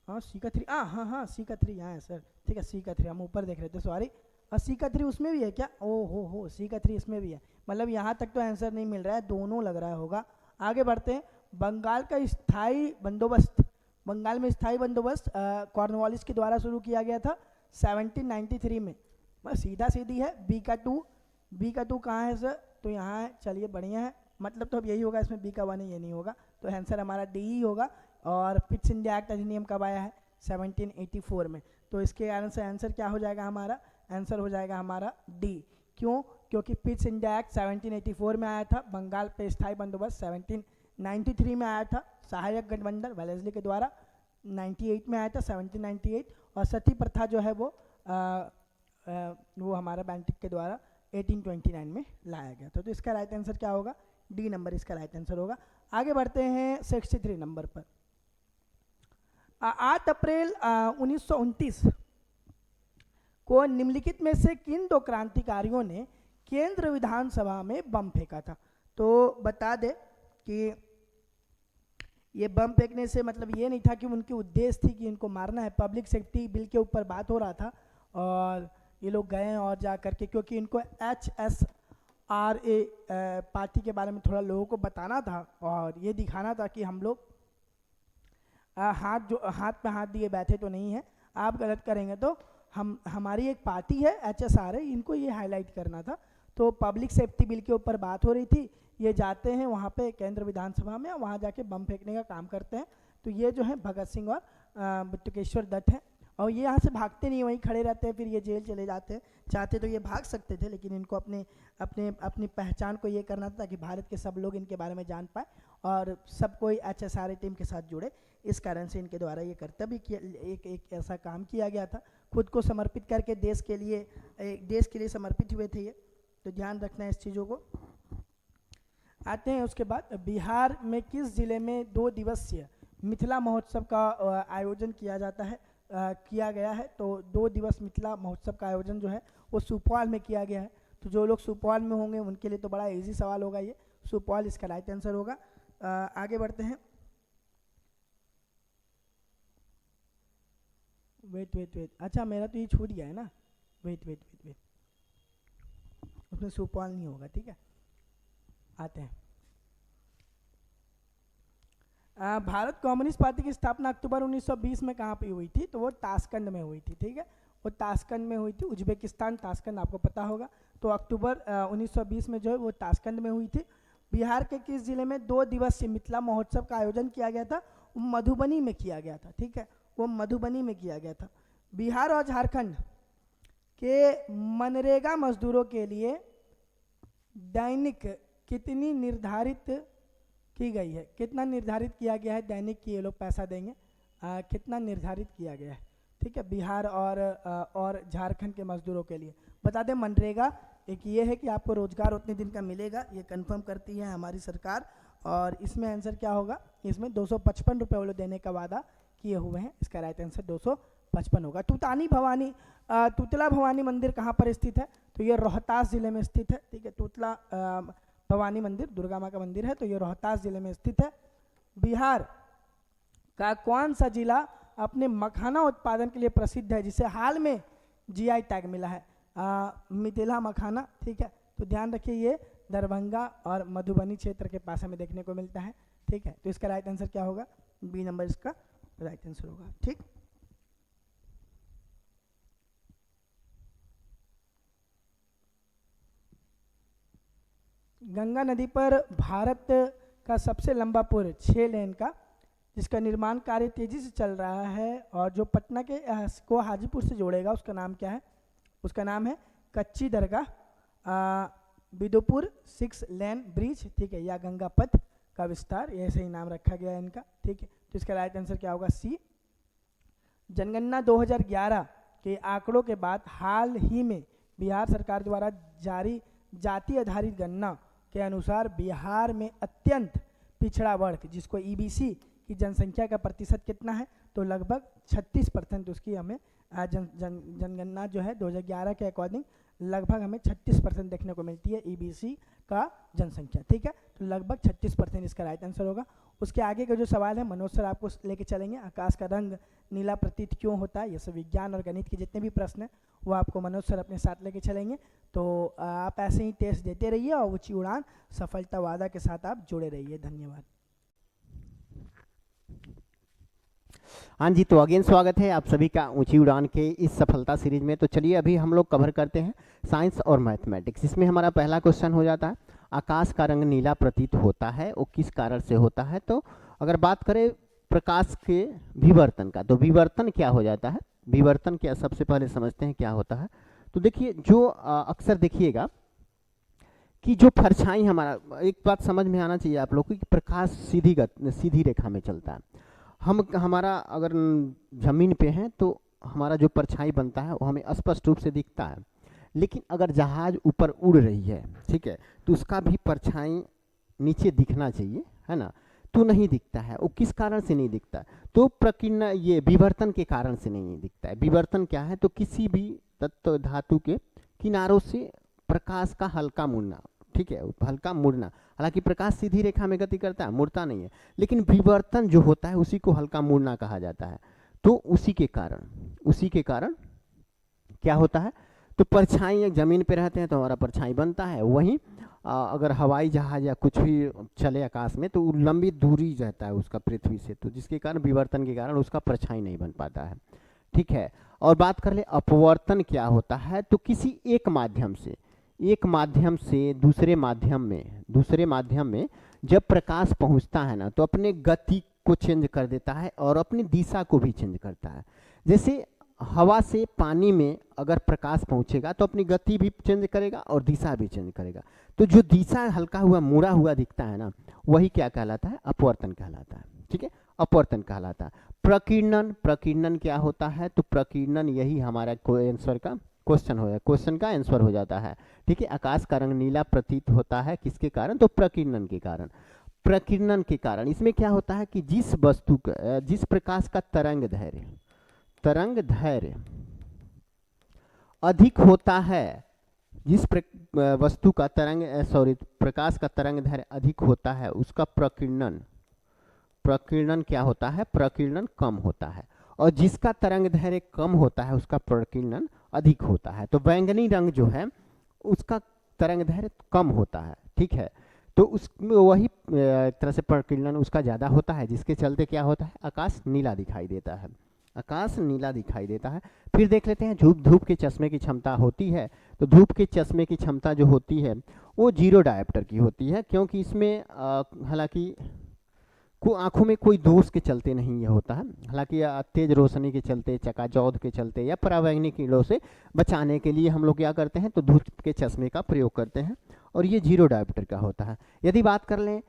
हाँ सी का 3, हाँ सी का 3 यहाँ है सर, ठीक है, सी का 3 हम ऊपर देख रहे थे, सॉरी। और सी का 3 उसमें भी है क्या? ओ हो सी का 3 इसमें भी है, मतलब यहाँ तक तो आंसर नहीं मिल रहा है, दोनों लग रहा होगा। आगे बढ़ते हैं। बंगाल का स्थायी बंदोबस्त, बंगाल में स्थायी बंदोबस्त कॉर्नवालिस के द्वारा शुरू किया गया था 1793 में। बस सीधा सीधी है। बी का 2, बी का 2 कहाँ है सर? तो यहाँ है, चलिए बढ़िया है, मतलब तो अब यही होगा, इसमें बी का 1 है, ये नहीं होगा, तो आंसर हमारा डी ही होगा। और पिट्स इंडिया एक्ट अधिनियम कब आया है? 1784 में। तो इसके कारण से आंसर क्या हो जाएगा हमारा? आंसर हो जाएगा हमारा डी। क्यों? क्योंकि पिट्स इंडिया एक्ट 1784 में आया था, बंगाल पे स्थायी बंदोबस्त 1793 में आया था, सहायक गठबंधन वेलेस्ली के द्वारा 98 में आया था, 1798, और सती प्रथा जो है वो हमारा बेंटिक के द्वारा 1829 में लाया गया था। तो इसका राइट आंसर क्या होगा? डी नंबर इसका राइट आंसर होगा। आगे बढ़ते हैं 63 नंबर पर। 8 अप्रैल 1929 को निम्नलिखित में से किन दो क्रांतिकारियों ने केंद्र विधानसभा में बम फेंका था? तो बता दे कि ये बम फेंकने से मतलब ये नहीं था कि उनकी उद्देश्य थी कि इनको मारना है, पब्लिक सेफ्टी बिल के ऊपर बात हो रहा था और ये लोग गए और जा करके, क्योंकि इनको HSRA पार्टी के बारे में थोड़ा लोगों को बताना था और ये दिखाना था कि हम लोग हाथ पे हाथ दिए बैठे तो नहीं है, आप गलत करेंगे तो हमारी एक पार्टी है HSRA, इनको ये हाईलाइट करना था। तो पब्लिक सेफ्टी बिल के ऊपर बात हो रही थी, ये जाते हैं वहाँ पे केंद्र विधानसभा में, वहाँ जाके बम फेंकने का काम करते हैं। तो ये जो है भगत सिंह और बटुकेश्वर दत्त हैं, और ये यहाँ से भागते नहीं, वहीं खड़े रहते हैं, फिर ये जेल चले जाते हैं। चाहते तो ये भाग सकते थे, लेकिन इनको अपनी पहचान को ये करना था ताकि भारत के सब लोग इनके बारे में जान पाए और सब कोई HSRA टीम के साथ जुड़े। इस कारण से इनके द्वारा ये कर्तव्य किया, एक ऐसा काम किया गया था, खुद को समर्पित करके देश के लिए समर्पित हुए थे ये। तो ध्यान रखना है इस चीज़ों को। आते हैं उसके बाद, बिहार में किस जिले में 2 दिवसीय मिथिला महोत्सव का आयोजन किया जाता है, किया गया है? तो 2 दिवस मिथिला महोत्सव का आयोजन जो है वो सुपौल में किया गया है। तो जो लोग सुपौल में होंगे उनके लिए तो बड़ा इजी सवाल होगा ये, सुपौल इसका राइट आंसर होगा। आगे बढ़ते हैं। वेट, अच्छा मेरा तो ये छूट गया है ना, वेट, उसमें सुपौल नहीं होगा, ठीक है। आते हैं, भारत कम्युनिस्ट पार्टी की स्थापना अक्टूबर 1920 में कहाँ पे हुई थी? तो वो ताशकंद में हुई थी, ठीक है, वो ताशकंद में हुई थी, उज्बेकिस्तान ताशकंद आपको पता होगा। तो अक्टूबर 1920 में जो है वो ताशकंद में हुई थी। बिहार के किस जिले में 2 दिवसीय मिथिला महोत्सव का आयोजन किया गया था? मधुबनी में किया गया था, ठीक है, वो मधुबनी में किया गया था। बिहार और झारखंड के मनरेगा मजदूरों के लिए दैनिक कितनी निर्धारित की गई है? कितना निर्धारित किया गया है दैनिक की ये लोग पैसा देंगे? कितना निर्धारित किया गया है, ठीक है, बिहार और झारखंड के मजदूरों के लिए? बता दें, मनरेगा एक ये है कि आपको रोजगार उतने दिन का मिलेगा, ये कंफर्म करती है हमारी सरकार। और इसमें आंसर क्या होगा? इसमें 255 रुपये वो लोग देने का वादा किए हुए हैं, इसका राइट आंसर 255 होगा। तुतला भवानी मंदिर कहाँ पर स्थित है? तो ये रोहतास जिले में स्थित है, ठीक है, तुतला भवानी मंदिर दुर्गा माँ का मंदिर है, तो ये रोहतास जिले में स्थित है। बिहार का कौन सा जिला अपने मखाना उत्पादन के लिए प्रसिद्ध है, जिसे हाल में जीआई टैग मिला है? मिथिला मखाना, ठीक है, तो ध्यान रखिए ये दरभंगा और मधुबनी क्षेत्र के पास हमें देखने को मिलता है, ठीक है। तो इसका राइट आंसर क्या होगा? बी नंबर इसका राइट आंसर होगा, ठीक। गंगा नदी पर भारत का सबसे लंबा पुल 6 लेन का, जिसका निर्माण कार्य तेजी से चल रहा है और जो पटना के को हाजीपुर से जोड़ेगा, उसका नाम क्या है? उसका नाम है कच्ची दरगाह बिदुपुर 6 लेन ब्रिज, ठीक है, या गंगा पथ का विस्तार, ये सही नाम रखा गया है इनका, ठीक है। तो इसका राइट आंसर क्या होगा? सी। जनगणना 2011 के आंकड़ों के बाद हाल ही में बिहार सरकार द्वारा जारी जाति आधारित गणना के अनुसार बिहार में अत्यंत पिछड़ा वर्ग, जिसको ईबीसी की जनसंख्या का प्रतिशत कितना है? तो लगभग 36% उसकी हमें जनगणना जो है 2011 के अकॉर्डिंग लगभग हमें 36% देखने को मिलती है ईबीसी का जनसंख्या, ठीक है। तो लगभग 36% इसका राइट आंसर होगा। उसके आगे का जो सवाल है मनोज सर आपको लेके चलेंगे, आकाश का रंग नीला प्रतीत क्यों होता है? ये सब विज्ञान और गणित के जितने भी प्रश्न हैं वो आपको मनोज सर अपने साथ लेके चलेंगे। तो आप ऐसे ही टेस्ट देते रहिए और ऊंची उड़ान सफलता वादा के साथ आप जुड़े रहिए। धन्यवाद। हाँ जी, तो अगेन स्वागत है आप सभी का ऊंची उड़ान के इस सफलता सीरीज में। तो चलिए अभी हम लोग कवर करते हैं साइंस और मैथमेटिक्स। इसमें हमारा पहला क्वेश्चन हो जाता है, आकाश का रंग नीला प्रतीत होता है, वो किस कारण से होता है? तो अगर बात करें प्रकाश के विवर्तन का, तो विवर्तन क्या हो जाता है? विवर्तन क्या, सबसे पहले समझते हैं क्या होता है। तो देखिए, जो अक्सर देखिएगा कि जो परछाई, हमारा एक बात समझ में आना चाहिए आप लोग को कि प्रकाश सीधी रेखा में चलता है। हमारा अगर जमीन पे है तो हमारा जो परछाई बनता है वो हमें स्पष्ट रूप से दिखता है, लेकिन अगर जहाज ऊपर उड़ रही है, ठीक है, तो उसका भी परछाई नीचे दिखना चाहिए, है ना, तो नहीं दिखता है। वो किस कारण से नहीं दिखता? तो प्रकीर्ण, ये विवर्तन के कारण से नहीं दिखता है। विवर्तन क्या है? तो किसी भी तत्व धातु के किनारों से प्रकाश का हल्का मुड़ना, ठीक है, हल्का मुड़ना। हालांकि प्रकाश सीधी रेखा में गति करता है, मुड़ता नहीं है, लेकिन विवर्तन जो होता है उसी को हल्का मुड़ना कहा जाता है। तो उसी के कारण क्या होता है? तो परछाई जमीन पे रहते हैं तो हमारा परछाई बनता है, वहीं अगर हवाई जहाज या कुछ भी चले आकाश में तो लंबी दूरी रहता है उसका पृथ्वी से, तो जिसके कारण विवर्तन के कारण उसका परछाई नहीं बन पाता है, ठीक है। और बात कर ले अपवर्तन क्या होता है? तो किसी एक माध्यम से दूसरे माध्यम में जब प्रकाश पहुंचता है ना, तो अपने गति को चेंज कर देता है और अपनी दिशा को भी चेंज करता है। जैसे हवा से पानी में अगर प्रकाश पहुंचेगा तो अपनी गति भी चेंज करेगा और दिशा भी चेंज करेगा। तो जो दिशा हल्का हुआ मुड़ा हुआ दिखता है ना, वही क्या कहलाता है? अपवर्तन कहलाता है, ठीक है, अपवर्तन कहलाता है। प्रकीर्णन क्या होता है? तो प्रकीर्णन यही हमारा आंसर का क्वेश्चन हो, क्वेश्चन का आंसर हो जाता है। ठीक है, आकाश का रंग नीला प्रतीत होता है किसके कारण? तो प्रकीर्णन के कारण। प्रकीर्णन के कारण इसमें क्या होता है कि जिस वस्तु का, जिस प्रकाश का तरंग दैर्घ्य अधिक होता है, जिस वस्तु का प्रकाश का तरंग दैर्घ्य अधिक होता है, उसका प्रकीर्णन क्या होता है? प्रकीर्णन कम होता है। और जिसका तरंग दैर्घ्य कम होता है उसका प्रकीर्णन अधिक होता है। तो बैंगनी रंग जो है उसका तरंग दैर्घ्य कम होता है, ठीक है, तो उसमें वही तरह से प्रकीर्णन उसका ज़्यादा होता है, जिसके चलते क्या होता है? आकाश नीला दिखाई देता है, आकाश नीला दिखाई देता है। फिर देख लेते हैं धूप के चश्मे की क्षमता होती है। तो धूप के चश्मे की क्षमता जो होती है वो 0 डायोप्टर की होती है, क्योंकि इसमें हालांकि आंखों में कोई दोष के चलते नहीं ये होता है, हालांकि तेज रोशनी के चलते, चकाचौंध के चलते या पराबैंगनी किरणों से बचाने के लिए हम लोग क्या करते हैं? तो धूप के चश्मे का प्रयोग करते हैं, और ये 0 डायोप्टर का होता है। यदि बात कर लें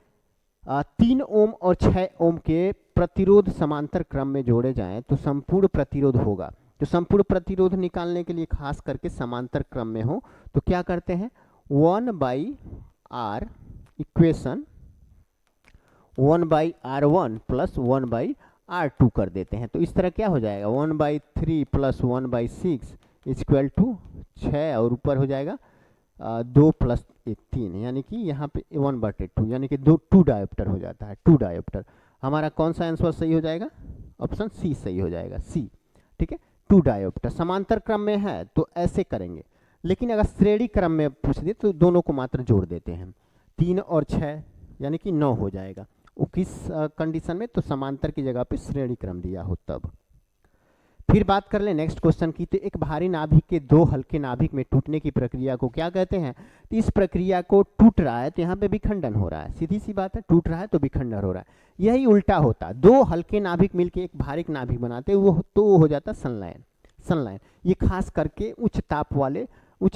3 ओम और 6 ओम के प्रतिरोध समांतर क्रम में जोड़े जाएं तो संपूर्ण प्रतिरोध होगा। तो संपूर्ण प्रतिरोध निकालने के लिए खास करके समांतर क्रम में हो तो क्या करते हैं? 1/R equation 1/R1 plus 1/R2 कर देते हैं। तो इस तरह क्या हो जाएगा? 1/3 प्लस 1/6 इक्वल टू 6, और ऊपर हो जाएगा 2 प्लस 1 3, यानी कि यहाँ पे 1/2, यानी कि 2 डायोप्टर हो जाता है। 2 डायोप्टर हमारा कौन सा आंसर सही हो जाएगा? ऑप्शन सी सही हो जाएगा, सी। ठीक है, 2 डायोप्टर समांतर क्रम में है तो ऐसे करेंगे, लेकिन अगर श्रेणी क्रम में पूछ दे तो दोनों को मात्र जोड़ देते हैं, 3 और 6 यानी कि 9 हो जाएगा। वो किस कंडीशन में? तो समांतर की जगह पे श्रेणी क्रम दिया हो तब। फिर बात कर ले नेक्स्ट क्वेश्चन की, तो एक भारी नाभिक के 2 हल्के नाभिक में टूटने की प्रक्रिया को क्या कहते हैं? तो इस प्रक्रिया को, टूट रहा है तो यहाँ पे विखंडन हो रहा है, सीधी सी बात है, टूट रहा है तो विखंडन हो रहा है। यही उल्टा होता, 2 हल्के नाभिक मिलके एक भारी नाभिक बनाते वो तो वो हो जाता संलयन। ये खास करके उच्च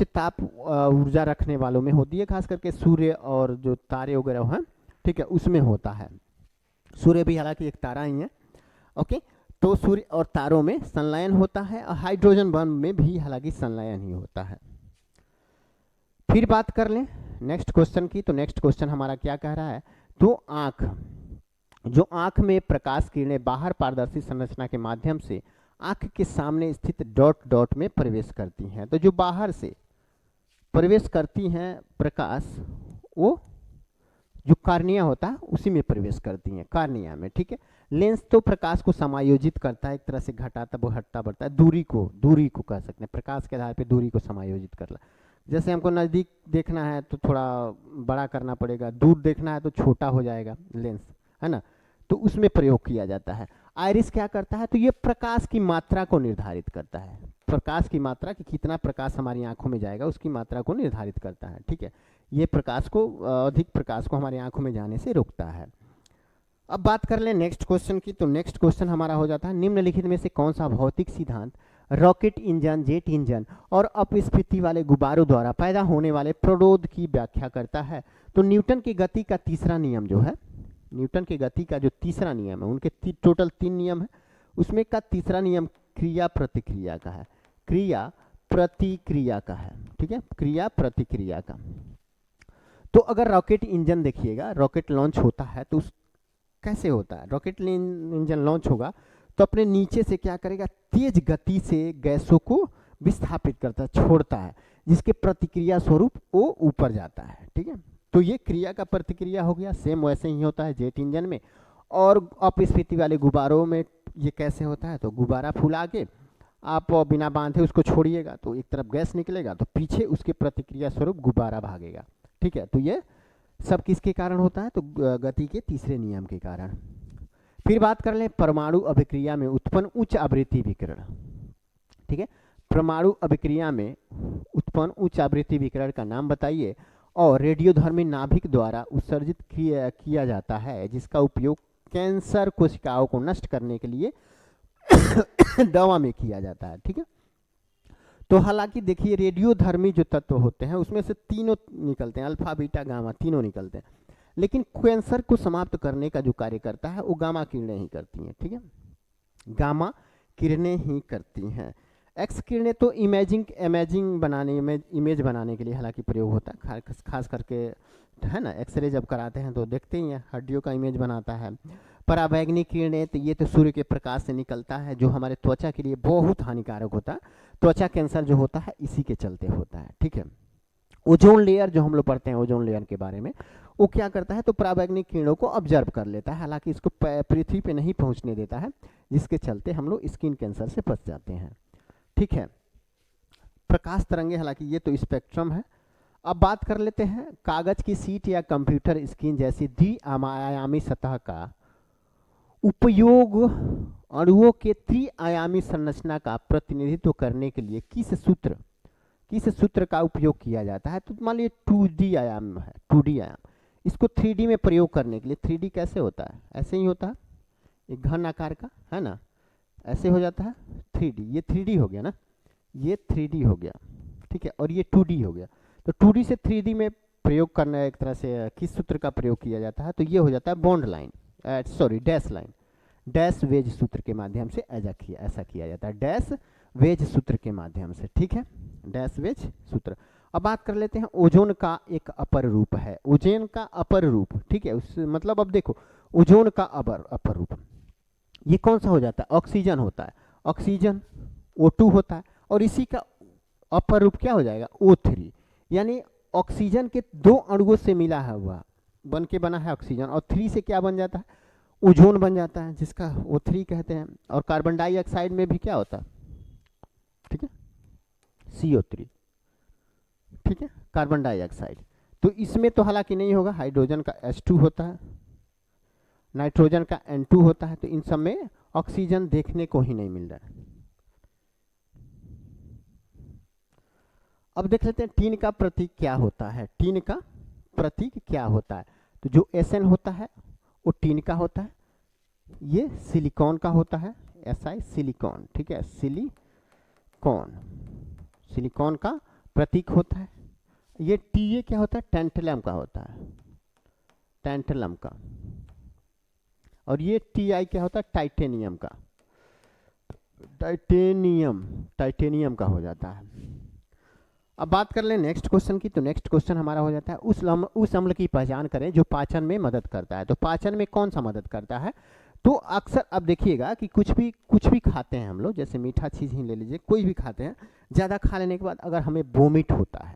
ताप ऊर्जा रखने वालों में होती है, खास करके सूर्य और जो तारे वगैरह हैं, ठीक है, उसमें होता है। सूर्य भी हालांकि एक तारा ही है, ओके। तो सूर्य और तारों में संलयन होता है, और हाइड्रोजन बम में भी हालांकि संलयन ही होता है। फिर बात कर लें नेक्स्ट क्वेश्चन की, तो नेक्स्ट क्वेश्चन हमारा क्या कह रहा है? तो आंख में प्रकाश किरणें बाहर पारदर्शी संरचना के माध्यम से आंख के सामने स्थित डॉट डॉट में प्रवेश करती हैं। तो जो बाहर से प्रवेश करती हैं प्रकाश, वो जो कार्निया होता है उसी में प्रवेश करती हैं, कार्निया में, ठीक है। लेंस तो प्रकाश को समायोजित करता है, एक तरह से घटाता बढ़ता बढ़ता है, दूरी को कह सकते हैं, प्रकाश के आधार पे दूरी को समायोजित करना। जैसे हमको नज़दीक देखना है तो थोड़ा बड़ा करना पड़ेगा, दूर देखना है तो छोटा हो जाएगा लेंस, है ना, तो उसमें प्रयोग किया जाता है। आइरिस क्या करता है? तो ये प्रकाश की मात्रा को निर्धारित करता है, प्रकाश की मात्रा कि कितना प्रकाश हमारी आंखों में जाएगा उसकी मात्रा को निर्धारित करता है, ठीक है। ये प्रकाश को, अधिक प्रकाश को हमारी आंखों में जाने से रोकता है। अब बात कर लें नेक्स्ट क्वेश्चन की, तो नेक्स्ट क्वेश्चन हमारा हो जाता है, निम्नलिखित में से कौन सा भौतिक सिद्धांत रॉकेट इंजन, जेट इंजन और अपस्फीति वाले गुब्बारों द्वारा पैदा होने वाले प्रतिरोध की व्याख्या करता है? तो न्यूटन की गति का तीसरा नियम जो है, न्यूटन की गति का जो तीसरा नियम है, उनके टोटल 3 नियम है, उसमें का तीसरा नियम क्रिया प्रतिक्रिया का है, क्रिया प्रतिक्रिया का है, ठीक है, क्रिया प्रतिक्रिया का। तो अगर रॉकेट इंजन देखिएगा, रॉकेट लॉन्च होता है तो उस कैसे होता है? रॉकेट इंजन लॉन्च होगा तो अपने नीचे से क्या करेगा? तेज गति से गैसों को विस्थापित करता है, छोड़ता है, जिसके प्रतिक्रिया स्वरूप वो ऊपर जाता है, ठीक है। तो ये क्रिया का प्रतिक्रिया हो गया। सेम वैसे ही होता है जेट इंजन में। और अपस्फीति वाले गुब्बारों में ये कैसे होता है? तो गुब्बारा फुला के आप बिना बांधे उसको छोड़िएगा तो एक तरफ गैस निकलेगा, तो पीछे उसके प्रतिक्रिया स्वरूप गुब्बारा भागेगा, ठीक है। तो ये सब किसके कारण होता है? तो गति के तीसरे नियम के कारण। फिर बात कर लें परमाणु अभिक्रिया में उत्पन्न उच्च आवृत्ति विकिरण, ठीक है। परमाणु अभिक्रिया में उत्पन्न उच्च आवृत्ति विकिरण का नाम बताइए। और रेडियोधर्मी नाभिक द्वारा उत्सर्जित किया जाता है, जिसका उपयोग कैंसर कोशिकाओं को नष्ट करने के लिए दवा में किया जाता है, ठीक है। तो हालांकि देखिए रेडियोधर्मी जो तत्व होते हैं उसमें से तीनों निकलते हैं, अल्फा बीटा गामा तीनों निकलते हैं, लेकिन कैंसर को समाप्त करने का जो कार्य करता है वो गामा किरणें ही करती हैं, ठीक है, गामा किरणें ही करती हैं। एक्स किरणें तो इमेजिंग बनाने में, इमेज बनाने के लिए हालांकि प्रयोग होता है, खास करके है ना। एक्सरे जब कराते हैं तो देखते ही हैं, हड्डियों का इमेज बनाता है। पराबैंगनी किरणें तो ये तो सूर्य के प्रकाश से निकलता है, जो हमारे त्वचा के लिए बहुत हानिकारक होता है। त्वचा कैंसर जो होता है इसी के चलते होता है, ठीक है। ओजोन लेयर जो हम लोग पढ़ते हैं, ओजोन लेयर के बारे में, वो क्या करता है, तो पराबैंगनी किरणों को ऑब्जर्व कर लेता है, हालांकि इसको पृथ्वी पे नहीं पहुंचने देता है, जिसके चलते हम लोग स्किन कैंसर से बच जाते हैं, ठीक है। प्रकाश तरंगे, हालांकि ये तो स्पेक्ट्रम है। अब बात कर लेते हैं कागज की सीट या कंप्यूटर स्क्रीन जैसी द्विआयामी सतह का उपयोग अणुओं के त्रिआयामी संरचना का प्रतिनिधित्व करने के लिए किस सूत्र का उपयोग किया जाता है। तो मान लीजिए 2D आयाम है, 2D आयाम, इसको 3D में प्रयोग करने के लिए, 3D कैसे होता है, ऐसे ही होता है, एक घन आकार का, है ना, ऐसे हो जाता है 3D, ये 3D हो गया ना, ये 3D हो गया, ठीक है, और ये 2D हो गया। तो 2D से 3D में प्रयोग करना एक तरह से किस सूत्र का प्रयोग किया जाता है, तो ये हो जाता है bond line, sorry dash line, dash wedge सूत्र के माध्यम से ऐसा किया जाता है, डैश वेज सूत्र के माध्यम से, ठीक है, डैश वेज सूत्र। अब बात कर लेते हैं ओजोन का एक अपर रूप है, ओजोन का अपर रूप, ठीक है, उस मतलब अब देखो ओजोन का अपर रूप ये कौन सा हो जाता है, ऑक्सीजन होता है, ऑक्सीजन O2 होता है, और इसी का अपर रूप क्या हो जाएगा, O3, यानी ऑक्सीजन के दो अणुओं से मिला है हुआ बन के बना है ऑक्सीजन, और 3 से क्या बन जाता है, ओजोन बन जाता है, जिसका O3 कहते हैं। और कार्बन डाइऑक्साइड में भी क्या होता है, ठीक है, CO3, ठीक है, कार्बन डाइऑक्साइड। तो इसमें तो हालांकि नहीं होगा, हाइड्रोजन का H2 होता है, नाइट्रोजन का N2 होता है, तो इन सब में ऑक्सीजन देखने को ही नहीं मिल रहा है। अब देख लेते हैं टीन का प्रतीक क्या होता है, टीन का प्रतीक क्या होता है। तो जो SN होता है वो टीन का होता है, ये सिलिकॉन का होता है, SI सिलिकॉन, ठीक है, सिलिकॉन का प्रतीक होता है। ये TA क्या होता है, टेंटलम का होता है, टेंटलम का। और ये TI क्या होता है, टाइटेनियम का, टाइटेनियम का हो जाता है। अब बात कर लें नेक्स्ट क्वेश्चन की, तो नेक्स्ट क्वेश्चन हमारा हो जाता है उस अम्ल की पहचान करें जो पाचन में मदद करता है। तो पाचन में कौन सा मदद करता है, तो अक्सर अब देखिएगा कि कुछ भी खाते हैं हम लोग, जैसे मीठा चीज़ ही ले लीजिए, कोई भी खाते हैं, ज़्यादा खा लेने के बाद अगर हमें वोमिट होता है,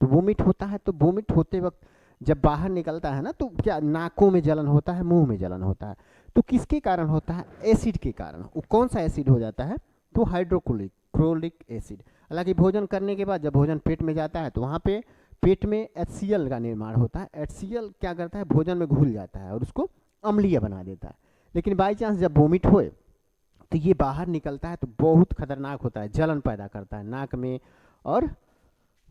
तो वोमिट होते वक्त जब बाहर निकलता है ना, तो क्या नाकों में जलन होता है, मुंह में जलन होता है, तो किसके कारण होता है, एसिड के कारण। वो कौन सा एसिड हो जाता है, तो हाइड्रोक्लोरिक एसिड। हालांकि भोजन करने के बाद जब भोजन पेट में जाता है तो वहाँ पे पेट में HCl का निर्माण होता है, HCl क्या करता है, भोजन में घुल जाता है और उसको अम्लीय बना देता है। लेकिन बाई चांस जब वोमिट होए तो ये बाहर निकलता है तो बहुत खतरनाक होता है, जलन पैदा करता है नाक में और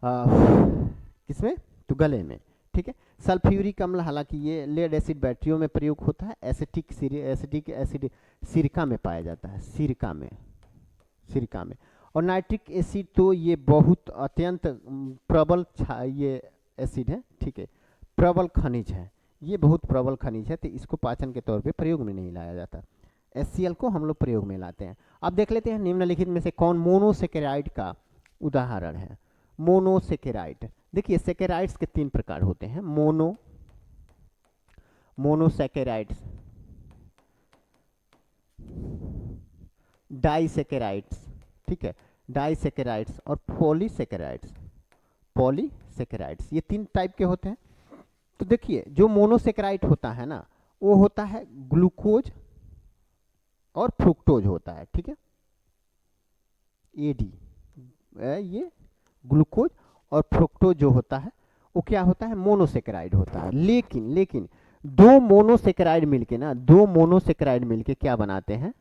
किसमें, तो गले में, ठीक है। सल्फ्यूरिक अम्ल, हालांकि ये लेड एसिड बैटरियों में प्रयोग होता है, एसिटिक एसिड सिरका में पाया जाता है, सिरका में। और नाइट्रिक एसिड तो ये बहुत अत्यंत प्रबल ये एसिड है, ठीक है, प्रबल खनिज है, ये बहुत प्रबल खनिज है, तो इसको पाचन के तौर पे प्रयोग में नहीं लाया जाता। HCl को हम लोग प्रयोग में लाते हैं। अब देख लेते हैं निम्नलिखित में से कौन मोनोसेकेराइड का उदाहरण है। मोनोसेकेराइड, देखिए सेकेराइड्स के 3 प्रकार होते हैं, मोनोसेकेराइड्स, डाइसेकेराइड्स, ठीक है, डाइसेकेराइड्स और पॉलीसेकेराइड्स, ये 3 टाइप के होते हैं। तो देखिए जो मोनोसेकेराइड होता है ना, वो होता है ग्लूकोज और फ्रुक्टोज होता है, ठीक है, AD, ये ग्लूकोज और फ्रुक्टोज जो होता है वो क्या होता है, मोनोसेकेराइड होता है। लेकिन दो मोनोसेकेराइड मिलके क्या बनाते हैं,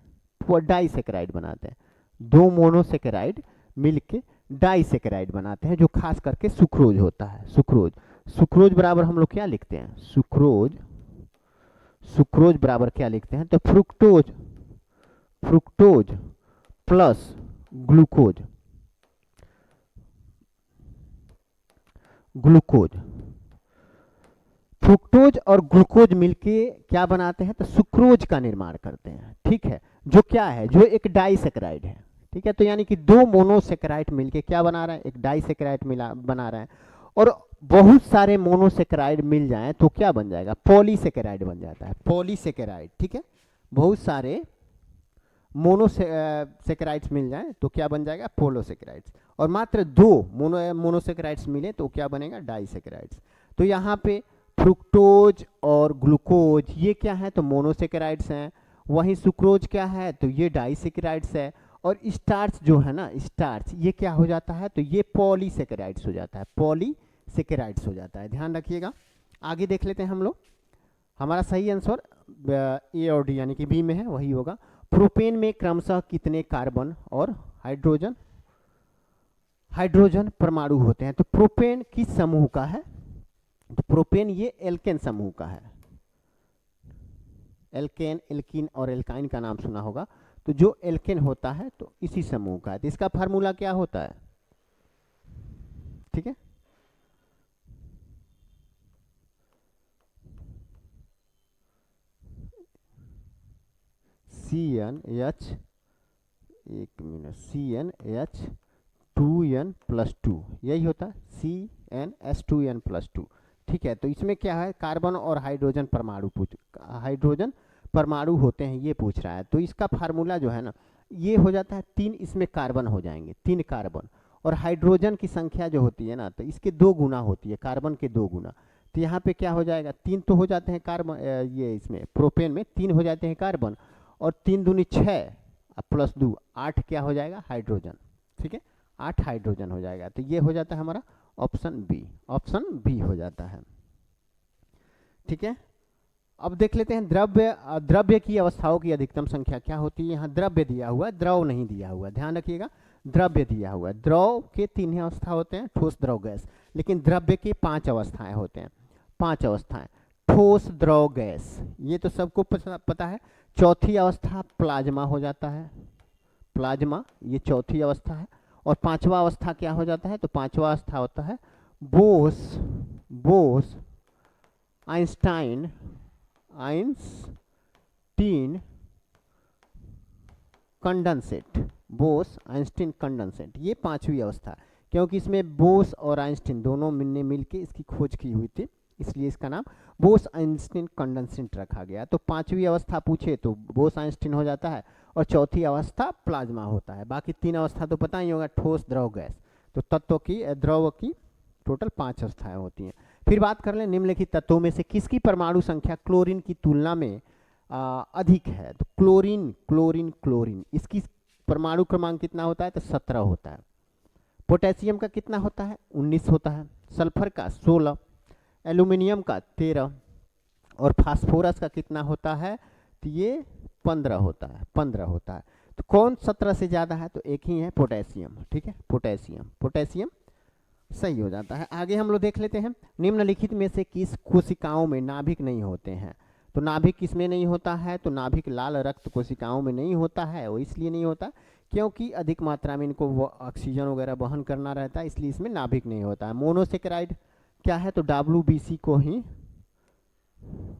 वो डाइसेकेराइड बनाते हैं। 2 मोनोसेकेराइड मिलके डाइसेकेराइड बनाते हैं, जो खास करके सुक्रोज होता है, सुक्रोज बराबर हम लोग क्या लिखते हैं, सुक्रोज बराबर क्या लिखते हैं, तो फ्रुक्टोज प्लस ग्लूकोज, फ्रुक्टोज और ग्लूकोज मिलके क्या बनाते हैं, तो सुक्रोज का निर्माण करते हैं, ठीक है, जो क्या है, जो एक डाइसेकेराइड है, ठीक है। तो यानी कि दो मोनोसेकेराइड मिलके क्या बना रहा है, एक डाइसेकेराइड मिला बना रहा है। और बहुत सारे मोनोसेकेराइड मिल जाएं तो क्या बन जाएगा, पॉलीसेकेराइड बन जाता है, पॉलीसेकेराइड। ठीक है, बहुत सारे मोनोसेकेराइड्स मिल जाएं तो क्या बन जाएगा, पोलोसेकेराइड्स। और मात्र दो मोनोसेकेराइड्स मिले तो क्या बनेगा, डाइसेकेराइड्स। तो यहाँ पे फ्रुक्टोज और ग्लूकोज ये क्या है, तो मोनोसेकेराइड्स हैं। वहीं सुक्रोज क्या है, तो ये डाइसेकेराइड्स है। और स्टार्च जो है ना, स्टार्च ये क्या हो जाता है, तो ये पॉलीसेकेराइड्स हो जाता है, पॉलीसेकेराइड्स हो जाता है, ध्यान रखिएगा। आगे देख लेते हैं हम लोग। हमारा सही आंसर ए और डी यानी कि बी में है, वही होगा। प्रोपेन में क्रमशः कितने कार्बन और हाइड्रोजन परमाणु होते हैं, तो प्रोपेन किस समूह का है, तो प्रोपेन ये एल्केन समूह का है। एल्केन, एल्कीन और एल्काइन का नाम सुना होगा। तो जो एल्केन होता है तो इसी समूह का है। तो इसका फार्मूला क्या होता है, ठीक है, CnH, एक मिनट, CnH2n+2 यही होता है, CnH2n+2। ठीक है, तो इसमें क्या है, कार्बन और हाइड्रोजन परमाणु होते हैं ये पूछ रहा है। तो इसका फार्मूला जो है ना, ये हो जाता है 3, इसमें कार्बन हो जाएंगे 3 कार्बन, और हाइड्रोजन की संख्या जो होती है ना, तो इसके 2 गुना होती है, कार्बन के 2 गुना। तो यहाँ पे क्या हो जाएगा, 3 तो हो जाते हैं कार्बन, ये इसमें प्रोपेन में 3 हो जाते हैं कार्बन, और 3 दूनी 6 +2 8 क्या हो जाएगा, हाइड्रोजन। ठीक है, 8 हाइड्रोजन हो जाएगा। तो ये हो जाता है हमारा ऑप्शन बी हो जाता है। ठीक है, अब देख लेते हैं द्रव्य की अवस्थाओं की अधिकतम संख्या क्या होती है। यहाँ द्रव्य दिया हुआ, द्रव नहीं दिया हुआ, ध्यान रखिएगा। द्रव्य दिया हुआ, द्रव के 3 ही अवस्था होते हैं, ठोस, द्रव, गैस। लेकिन द्रव्य के 5 अवस्थाएं होते हैं, 5 अवस्थाएं। ठोस, द्रव, गैस ये तो सबको पता है। चौथी अवस्था प्लाज्मा हो जाता है, प्लाज्मा ये चौथी अवस्था है। और 5वां अवस्था क्या हो जाता है, तो 5वां अवस्था होता है Bose Einstein condensate, Bose Einstein condensate, ये 5वीं अवस्था। क्योंकि इसमें बोस और आइंस्टीन दोनों ने मिलके इसकी खोज की हुई थी, इसलिए इसका नाम बोस आइंस्टीन कंडेंसेट रखा गया। तो 5वीं अवस्था पूछे तो बोस आइंस्टीन हो जाता है, और चौथी अवस्था प्लाज्मा होता है। बाकी 3 अवस्था तो पता ही होगा, ठोस, द्रव, गैस। तो तत्वों की, द्रव की टोटल 5 अवस्थाएं होती हैं। फिर बात कर लें निम्नलिखित तत्वों में से किसकी परमाणु संख्या क्लोरीन की तुलना में अधिक है, तो क्लोरीन इसकी परमाणु क्रमांक कितना होता है, तो 17 होता है। पोटेशियम का कितना होता है, 19 होता है। सल्फर का 16, एल्यूमिनियम का 13, और फास्फोरस का कितना होता है, तो ये 15 होता है। तो कौन 17 से ज़्यादा है, तो एक ही है, पोटेशियम। ठीक है, पोटेशियम सही हो जाता है। आगे हम लोग देख लेते हैं, निम्नलिखित में से किस कोशिकाओं में नाभिक नहीं होते हैं। तो नाभिक किसमें नहीं होता है, तो नाभिक लाल रक्त कोशिकाओं में नहीं होता है। वो इसलिए नहीं होता क्योंकि अधिक मात्रा में इनको ऑक्सीजन वगैरह वहन करना रहता है, इसलिए इसमें नाभिक नहीं होता है। मोनोसेकेराइड क्या है, तो WBC को ही,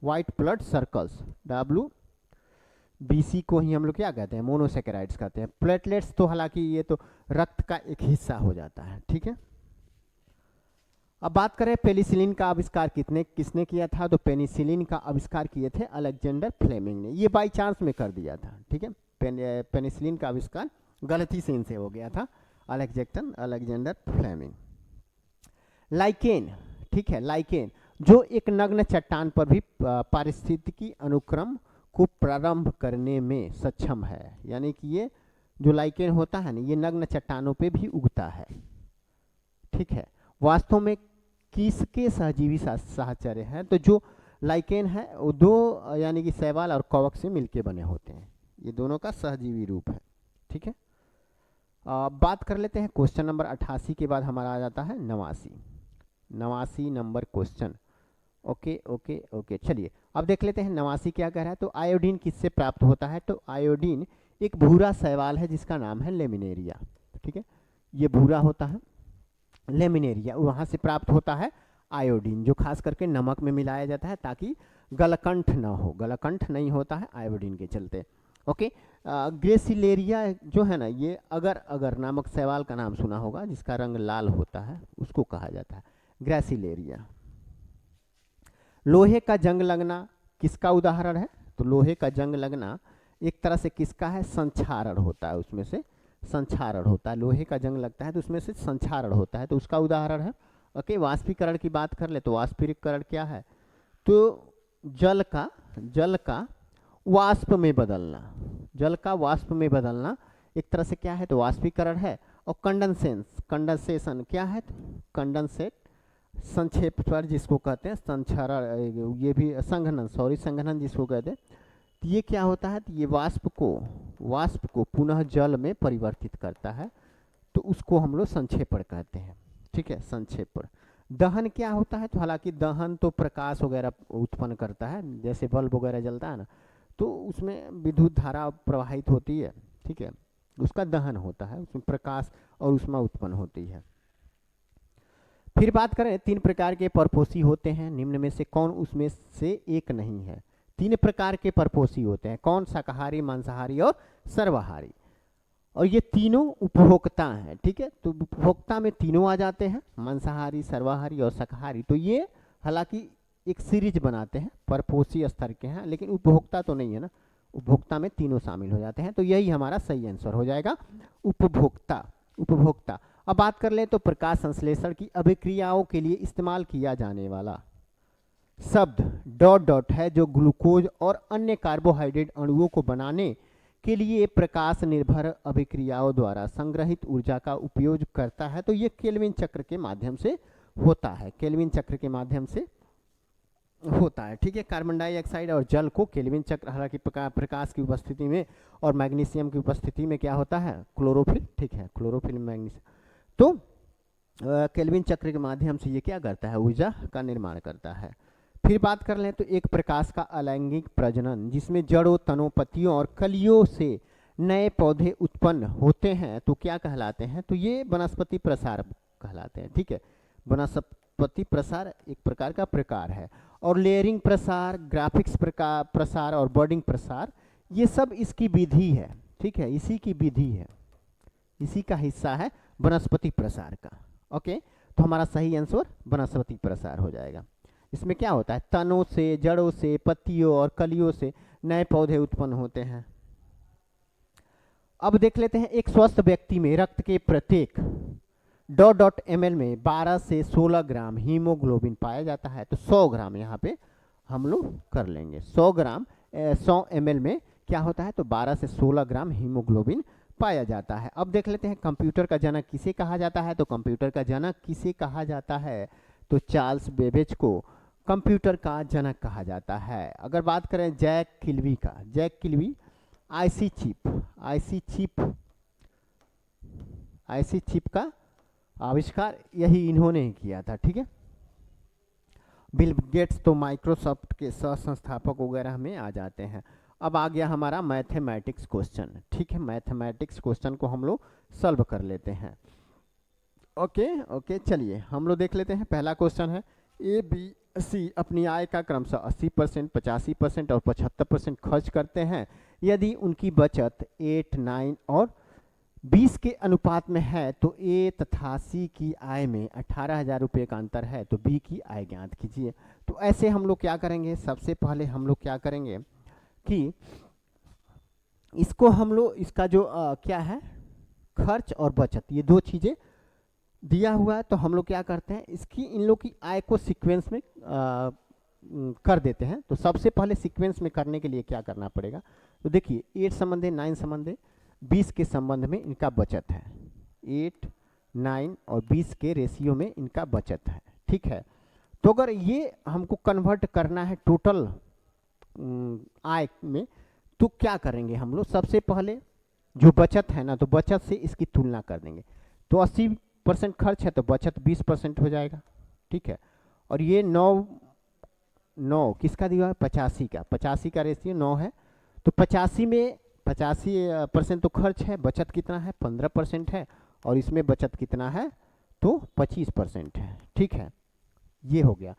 व्हाइट ब्लड सर्कल्स, WBC को ही हम लोग क्या कहते हैं, मोनोसेकेराइड्स कहते हैं। प्लेटलेट्स तो हालांकि ये तो रक्त का एक हिस्सा हो जाता है। ठीक है, अब बात करें पेनिसिलिन का आविष्कार किसने किया था, तो पेनिसिलिन का आविष्कार किए थे अलेक्जेंडर फ्लेमिंग ने। ये बाई चांस में कर दिया था। ठीक है, पेनिसिलिन का आविष्कार गलती से इनसे हो गया था, अलेक्जेंडर फ्लेमिंग। लाइकेन, ठीक है, लाइकेन जो एक नग्न चट्टान पर भी पारिस्थितिकी अनुक्रम को प्रारंभ करने में सक्षम है। यानी कि ये जो लाइकेन होता है ना, ये नग्न चट्टानों पे भी उगता है। ठीक है, वास्तव में किसके सहजीवी साहचर्य हैं, तो जो लाइकेन है वो 2 यानी कि शैवाल और कवक से मिलके बने होते हैं, ये दोनों का सहजीवी रूप है। ठीक है, बात कर लेते हैं क्वेश्चन नंबर 88 के बाद हमारा आ जाता है 89 नंबर क्वेश्चन। ओके, चलिए अब देख लेते हैं 89 क्या कह रहा है। तो आयोडीन किससे प्राप्त होता है, तो आयोडीन एक भूरा शैवाल है जिसका नाम है लेमिनेरिया। ठीक है, ये भूरा होता है, लेमिनेरिया, वहाँ से प्राप्त होता है आयोडीन, जो खास करके नमक में मिलाया जाता है ताकि गलकंठ ना हो, गलकंठ नहीं होता है आयोडीन के चलते। ओके। ग्रेसिलेरिया जो है ना, ये अगर अगर नामक शैवाल का नाम सुना होगा, जिसका रंग लाल होता है, उसको कहा जाता है ग्रेसिलेरिया। लोहे का जंग लगना किसका उदाहरण है? तो लोहे का जंग लगना एक तरह से किसका है? संक्षारण होता है, उसमें से संक्षारण होता है। लोहे का जंग लगता है तो उसमें से संक्षारण होता है, तो उसका उदाहरण है। ओके, वाष्पीकरण की बात कर ले तो वाष्पीकरण क्या है? तो जल का वाष्प में बदलना, जल का वाष्प में बदलना एक तरह से क्या है? तो वाष्पीकरण है। और कंडेंसेशन क्या है? कंडेंसेट, संक्षेप पर जिसको कहते हैं संक्षारण, ये भी संघनन जिसको कहते हैं। तो ये क्या होता है? तो ये वाष्प को पुनः जल में परिवर्तित करता है, तो उसको हम लोग संक्षेपण कहते हैं। ठीक है, संक्षेपण। दहन क्या होता है? तो हालांकि दहन तो प्रकाश वगैरह उत्पन्न करता है, जैसे बल्ब वगैरह जलता है ना, तो उसमें विद्युत धारा प्रवाहित होती है। ठीक है, उसका दहन होता है, उसमें प्रकाश और ऊष्मा उत्पन्न होती है। फिर बात करें, 3 प्रकार के परपोषी होते हैं, निम्न में से कौन उसमें से एक नहीं है? 3 प्रकार के परपोषी होते हैं, कौन? शाकाहारी, मांसाहारी और सर्वाहारी। और ये तीनों उपभोक्ता हैं। ठीक है, तो उपभोक्ता में तीनों आ जाते हैं, मांसाहारी, सर्वाहारी और शाकाहारी। तो ये हालांकि एक सीरीज बनाते हैं, परपोषी स्तर के हैं, लेकिन उपभोक्ता तो नहीं है ना, उपभोक्ता में तीनों शामिल हो जाते हैं। तो यही हमारा सही आंसर हो जाएगा, उपभोक्ता। अब बात कर ले तो प्रकाश संश्लेषण की अभिक्रियाओं के लिए इस्तेमाल किया जाने वाला शब्द डॉट डॉट है, जो ग्लूकोज और अन्य कार्बोहाइड्रेट अणुओं को बनाने के लिए प्रकाश निर्भर अभिक्रियाओं द्वारा संग्रहित ऊर्जा का उपयोग करता है। तो ये केल्विन चक्र के माध्यम से होता है, केल्विन चक्र के माध्यम से होता है। ठीक है, कार्बन डाइऑक्साइड और जल को केल्विन चक्र, हालांकि प्रकाश की उपस्थिति में और मैग्नीशियम की उपस्थिति में क्या होता है? क्लोरोफिल। ठीक है, क्लोरोफिल मैग्नीशियम, तो केल्विन चक्र के माध्यम से ये क्या करता है? ऊर्जा का निर्माण करता है। फिर बात कर लें तो एक प्रकाश का अलैंगिक प्रजनन, जिसमें जड़ों, तनों, पत्तियों और कलियों से नए पौधे उत्पन्न होते हैं, तो क्या कहलाते हैं? तो ये वनस्पति प्रसार कहलाते हैं। ठीक है, वनस्पति प्रसार एक प्रकार का प्रकार है। और लेयरिंग प्रसार, ग्राफिक्स प्रसार और बर्डिंग प्रसार, ये सब इसकी विधि है। ठीक है, इसी की विधि है, इसी का हिस्सा है वनस्पति प्रसार का। ओके, तो हमारा सही आंसर वनस्पति प्रसार हो जाएगा। इसमें क्या होता है? तनों से, जड़ों से, पत्तियों और कलियों से नए पौधे उत्पन्न होते हैं। अब देख लेते हैं, एक स्वस्थ व्यक्ति में रक्त के प्रत्येक डॉट डॉट ml में 12 से 16 ग्राम हीमोग्लोबिन पाया जाता है। तो 100 ग्राम यहाँ पे हम लोग कर लेंगे, 100 ग्राम 100 ml में क्या होता है? तो 12 से 16 ग्राम हीमोग्लोबिन पाया जाता है। अब देख लेते हैं, कंप्यूटर का जनक किसे कहा जाता है? तो कंप्यूटर का जनक किसे कहा जाता है? तो चार्ल्स बेबेज को कंप्यूटर का जनक कहा जाता है। अगर बात करें जैक किल्वी का, जैक किल्वी आईसी चिप का आविष्कार यही इन्होंने ही किया था। ठीक है, बिल गेट्स तो माइक्रोसॉफ्ट के सह संस्थापक वगैरह में आ जाते हैं। अब आ गया हमारा मैथमेटिक्स क्वेश्चन। ठीक है, मैथमेटिक्स क्वेश्चन को हम लोग सॉल्व कर लेते हैं। ओके, चलिए हम लोग देख लेते हैं। पहला क्वेश्चन है, ABC अपनी आय का क्रमशः 80%, 85% और 75% खर्च करते हैं। यदि उनकी बचत 8, 9 और 20 के अनुपात में है, तो A तथा C की आय में 18,000 रुपये का अंतर है, तो B की आय ज्ञात कीजिए। तो ऐसे हम लोग क्या करेंगे? सबसे पहले हम लोग क्या करेंगे कि इसको हम लोग, इसका जो क्या है, खर्च और बचत, ये दो चीज़ें दिया हुआ है, तो हम लोग क्या करते हैं, इसकी इन लोग की आय को सीक्वेंस में कर देते हैं। तो सबसे पहले सीक्वेंस में करने के लिए क्या करना पड़ेगा? तो देखिए, 8 संबंध 9 संबंध 20 के संबंध में इनका बचत है, 8, 9 और 20 के रेशियो में इनका बचत है। ठीक है, तो अगर ये हमको कन्वर्ट करना है टोटल आय में, तो क्या करेंगे हम लोग? सबसे पहले जो बचत है ना, तो बचत से इसकी तुलना कर देंगे। तो 80% खर्च है, तो बचत 20% हो जाएगा। ठीक है, और ये 9 किसका दिया है? 85 का रेशियो 9 है, तो 85 में 85% तो खर्च है, बचत कितना है? 15% है, और इसमें बचत कितना है? तो 25% है। ठीक है, ये हो गया।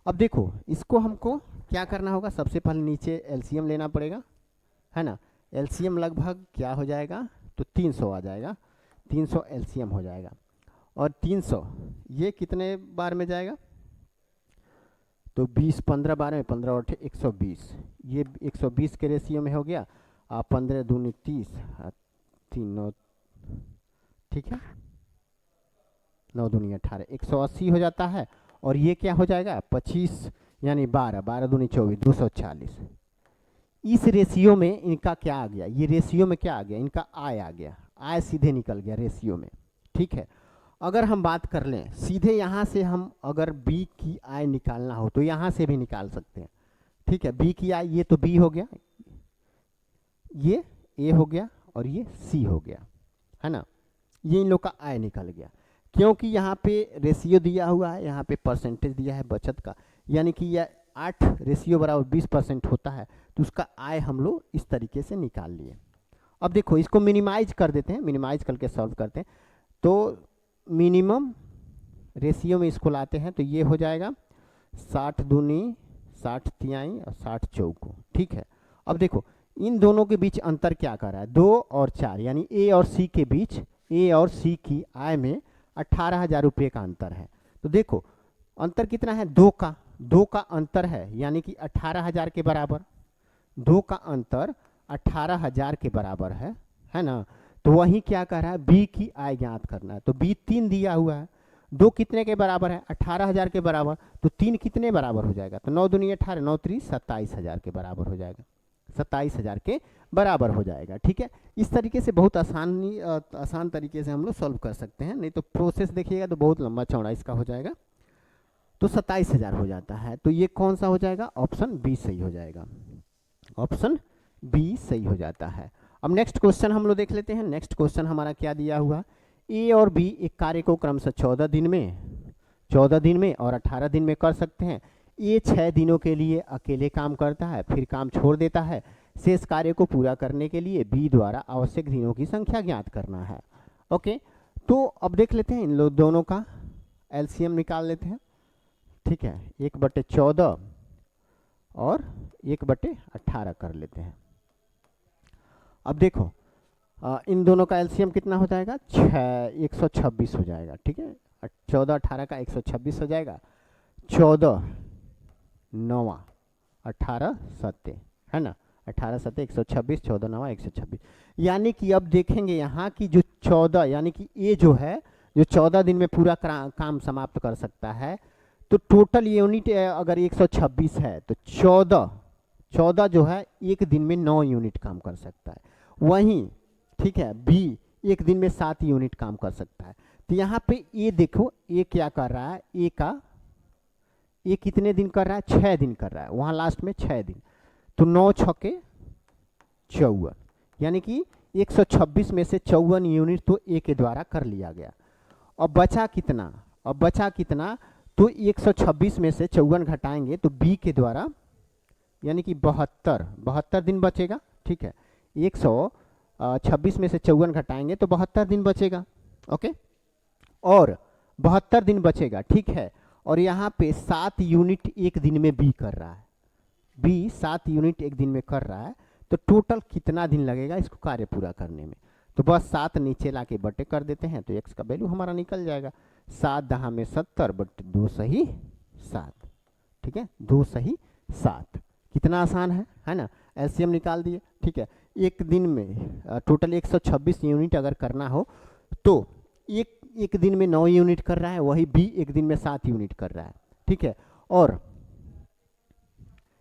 अब देखो, इसको हमको क्या करना होगा? सबसे पहले नीचे एलसीएम लेना पड़ेगा, है ना। एलसीएम लगभग क्या हो जाएगा, तो 300 आ जाएगा, 300 एलसीएम हो जाएगा। और 300 ये कितने बार में जाएगा, तो 20 15 बार में 15 और 120, ये 120 के रेशियो में हो गया। 15 दूनी 30, 3 9, ठीक है, 9 दूनी 18, 180 हो जाता है। और ये क्या हो जाएगा 25 यानी 12, 12 दूनी 24, 240। इस रेशियो में इनका क्या आ गया, ये रेशियो में क्या आ गया, इनका आय आ गया, आय सीधे निकल गया रेशियो में, ठीक है। अगर हम बात कर लें सीधे यहाँ से, हम अगर बी की आय निकालना हो तो यहाँ से भी निकाल सकते हैं, ठीक है। बी की आय, ये तो बी हो गया, ये ए हो गया और ये सी हो गया, है ना। ये इन लोग का आय निकल गया, क्योंकि यहाँ पे रेशियो दिया हुआ है, यहाँ पे परसेंटेज दिया है बचत का, यानी कि यह 8 रेशियो बराबर 20% होता है, तो उसका आय हम लोग इस तरीके से निकाल लिए। अब देखो इसको मिनिमाइज कर देते हैं, मिनिमाइज करके सॉल्व करते हैं, तो मिनिमम रेशियो में इसको लाते हैं तो ये हो जाएगा 60 दूनी 60 तिहाई और 60 चौको, ठीक है। अब देखो इन दोनों के बीच अंतर क्या कर रहा है, 2 और 4, यानी ए और सी के बीच, ए और सी की आय में 18,000 रुपये का अंतर है। तो देखो अंतर कितना है, 2 का अंतर है, यानी कि 18,000 के बराबर, 2 का अंतर 18,000 के बराबर है ना। तो वही क्या कर रहा है, बी की आय ज्ञात करना है, तो बी 3 दिया हुआ है, 2 कितने के बराबर है, 18,000 के बराबर, तो 3 कितने बराबर हो जाएगा, तो 9 दूनी 18, 9 3 27,000 के बराबर हो जाएगा, 27,000 के बराबर हो जाएगा, ठीक है। इस तरीके से बहुत आसान तरीके से हम लोग सॉल्व कर सकते हैं, नहीं तो प्रोसेस देखिएगा तो बहुत लंबा चौड़ा इसका हो जाएगा। तो 27,000 हो जाता है, तो ये कौन सा हो जाएगा, ऑप्शन बी सही हो जाएगा, ऑप्शन बी सही हो जाता है। अब नेक्स्ट क्वेश्चन हम लोग देख लेते हैं। नेक्स्ट क्वेश्चन हमारा क्या दिया हुआ, ए और बी एक कार्य को क्रमशः 14 दिन में और 18 दिन में कर सकते हैं। ए 6 दिनों के लिए अकेले काम करता है, फिर काम छोड़ देता है। शेष कार्य को पूरा करने के लिए बी द्वारा आवश्यक दिनों की संख्या ज्ञात करना है। ओके, तो अब देख लेते हैं इन लोग दोनों का एलसीएम निकाल लेते हैं, ठीक है। 1/14 और 1/18 कर लेते हैं। अब देखो इन दोनों का एलसीएम कितना हो जाएगा, 126 हो जाएगा, ठीक है। 14 18 का 126 हो जाएगा, 14 9 18 7, है ना, 18 7 126, 14 9 126। यानी कि अब देखेंगे यहाँ की जो 14, यानी कि ये जो है जो 14 दिन में पूरा काम समाप्त कर सकता है, तो टोटल यूनिट अगर 126 है तो 14 जो है एक दिन में 9 यूनिट काम कर सकता है। वहीं ठीक है बी एक दिन में 7 यूनिट काम कर सकता है। तो यहाँ पे ये देखो ये क्या कर रहा है, ये कितने दिन कर रहा है, 6 दिन कर रहा है, वहाँ लास्ट में 6 दिन, तो 9 छक्के 54, यानी कि 126 में से 54 यूनिट तो ए के द्वारा कर लिया गया। अब बचा कितना, तो 126 में से 54 घटाएंगे तो बी के द्वारा यानी कि 72 दिन बचेगा, ठीक है। 126 में से 54 घटाएंगे तो 72 दिन बचेगा, ओके, और 72 दिन बचेगा, ठीक है। और यहाँ पे 7 यूनिट एक दिन में बी कर रहा है, बी 7 यूनिट एक दिन में कर रहा है, तो टोटल कितना दिन लगेगा इसको कार्य पूरा करने में। तो बस 7 नीचे ला के बटे कर देते हैं तो x का वैल्यू हमारा निकल जाएगा, 7 दहा में 70 बट 2 सही 7, ठीक है, 2 सही 7। कितना आसान है ना, एलसीएम निकाल दिए, ठीक है। एक दिन में टोटल 126 यूनिट अगर करना हो तो एक दिन में 9 यूनिट कर रहा है, वही बी एक दिन में 7 यूनिट कर रहा है, ठीक है। और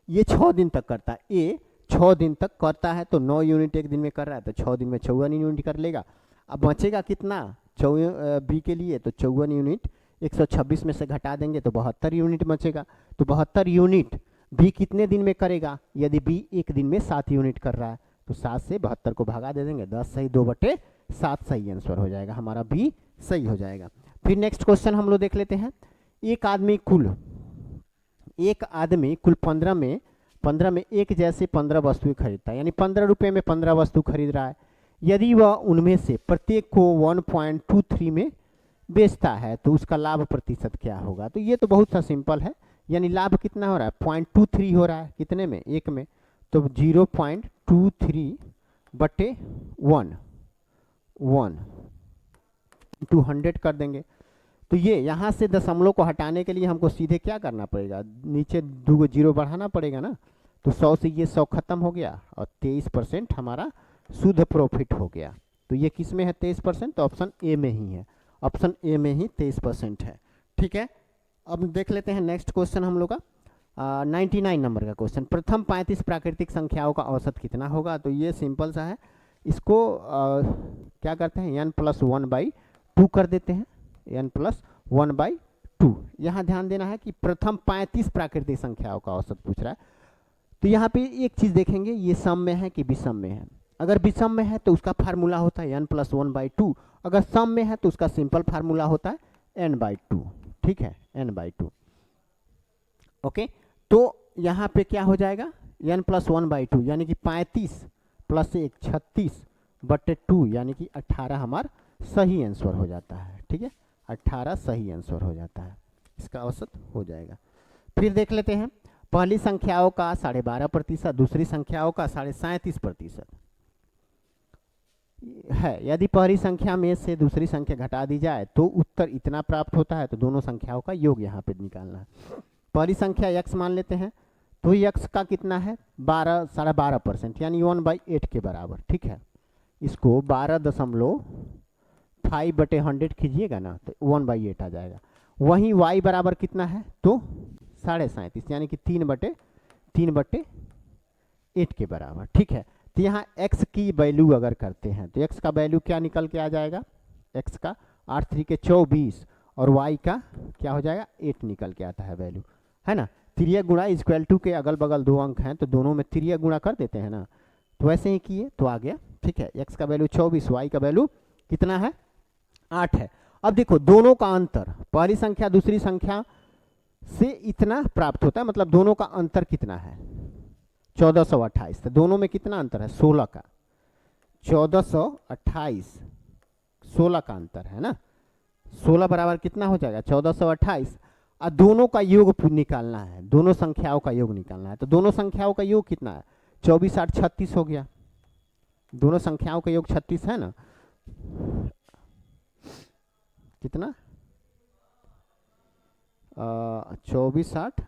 ये 6 दिन तक करता है, ए 6 दिन तक करता है तो 9 यूनिट एक दिन में कर रहा है, तो 6 दिन में 54 यूनिट कर लेगा। अब बचेगा कितना बी के लिए, तो 54 यूनिट 126 में से घटा देंगे तो 72 यूनिट बचेगा। तो 72 यूनिट बी कितने दिन में करेगा, यदि बी एक दिन में 7 यूनिट कर रहा है तो 7 से 72 को भगा दे देंगे, 10 सही 2/7 सही आंसर हो जाएगा, हमारा बी सही हो जाएगा। फिर नेक्स्ट क्वेश्चन हम लोग देख लेते हैं। एक आदमी कुल 15 में एक जैसे 15 वस्तुएं खरीदता है, यानी 15 रुपये में 15 वस्तु खरीद रहा है। यदि वह उनमें से प्रत्येक को 1.23 में बेचता है तो उसका लाभ प्रतिशत क्या होगा। तो ये तो बहुत सा सिंपल है, यानी लाभ कितना हो रहा है, 0.23 हो रहा है, कितने में, एक में, तो 0.23 बटे 1 इंटू 100 कर देंगे। तो ये यहाँ से दशमलव को हटाने के लिए हमको सीधे क्या करना पड़ेगा, नीचे 2 जीरो बढ़ाना पड़ेगा ना। तो 100 से ये 100 खत्म हो गया और 23% हमारा शुद्ध प्रॉफिट हो गया। तो ये किस में है 23%, तो ऑप्शन ए में ही है, ऑप्शन ए में ही 23% है। ठीक है, अब देख लेते हैं नेक्स्ट क्वेश्चन हम लोग का 99 नंबर का क्वेश्चन। प्रथम 35 प्राकृतिक संख्याओं का औसत कितना होगा। तो ये सिंपल सा है, इसको क्या करते हैं n+1/2 कर देते हैं, n+1/2। यहाँ ध्यान देना है कि प्रथम 35 प्राकृतिक संख्याओं का औसत पूछ रहा है। तो यहाँ पे एक चीज़ देखेंगे, ये सम में है कि विषम में है। अगर विषम में है तो उसका फार्मूला होता है n+1/2, अगर सम में है तो उसका सिंपल फार्मूला होता है n/2। ठीक है, n/2। ओके, तो यहाँ पे क्या हो जाएगा n+1/2 यानी कि 35 + 1 36/2 यानी कि 18 हमारा सही आंसर हो जाता है। ठीक है, 18 सही आंसर हो जाता है, इसका औसत हो जाएगा। फिर देख लेते हैं पहली संख्याओं का 12.5%, दूसरी संख्याओं का 37.5% है। यदि पहली संख्या में से दूसरी संख्या घटा दी जाए तो उत्तर इतना प्राप्त होता है। तो दोनों संख्याओं का योग यहाँ पे निकालना है। पहली संख्या x मान लेते हैं, तो x का कितना है 12.5% यानी 1/8 के बराबर। ठीक है, इसको 12.5/100 कीजिएगा ना तो 1/8 आ जाएगा। वहीं y बराबर कितना है तो 37.5 यानी कि 3/8 के बराबर। ठीक है, तो यहाँ x की वैल्यू अगर करते हैं तो x का वैल्यू क्या निकल के आ जाएगा, x का 8 3 के 24 और y का क्या हो जाएगा 8 निकल के आता है वैल्यू, है ना। तिर्यक गुणा इक्वल टू के अगल बगल 2 अंक हैं तो दोनों में तिर्यक गुणा कर देते हैं ना, तो वैसे ही किए तो आ गया। ठीक है, x का वैल्यू 24, y का वैल्यू कितना है 8 है। अब देखो दोनों का अंतर पहली संख्या दूसरी संख्या से इतना प्राप्त होता है, मतलब दोनों का अंतर कितना है 1428। तो दोनों में कितना अंतर है 16 का, 1428 16 का अंतर है ना। 16 बराबर कितना हो जाएगा 1428, और दोनों का योग निकालना है, दोनों संख्याओं का योग निकालना है। तो दोनों संख्याओं का योग कितना है 24 8 36 हो गया, दोनों संख्याओं का योग 36 है ना। कितना 24 8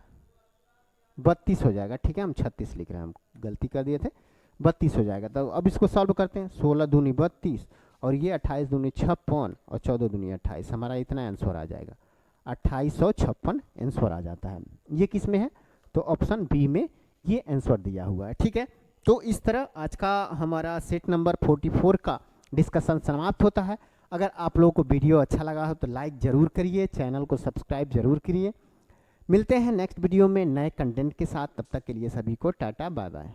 32 हो जाएगा। ठीक है, हम 36 लिख रहे हैं, हम गलती कर दिए थे, 32 हो जाएगा। तो अब इसको सॉल्व करते हैं, 16 दूनी 32 और ये 28 दूनी 56 और 14 दूनी 28, हमारा इतना आंसर आ जाएगा 2856 आंसर आ जाता है। ये किस में है तो ऑप्शन बी में ये आंसर दिया हुआ है। ठीक है, तो इस तरह आज का हमारा सेट नंबर 44 का डिस्कशन समाप्त होता है। अगर आप लोगों को वीडियो अच्छा लगा हो तो लाइक ज़रूर करिए, चैनल को सब्सक्राइब ज़रूर करिए। मिलते हैं नेक्स्ट वीडियो में नए कंटेंट के साथ, तब तक के लिए सभी को टाटा बाय बाय।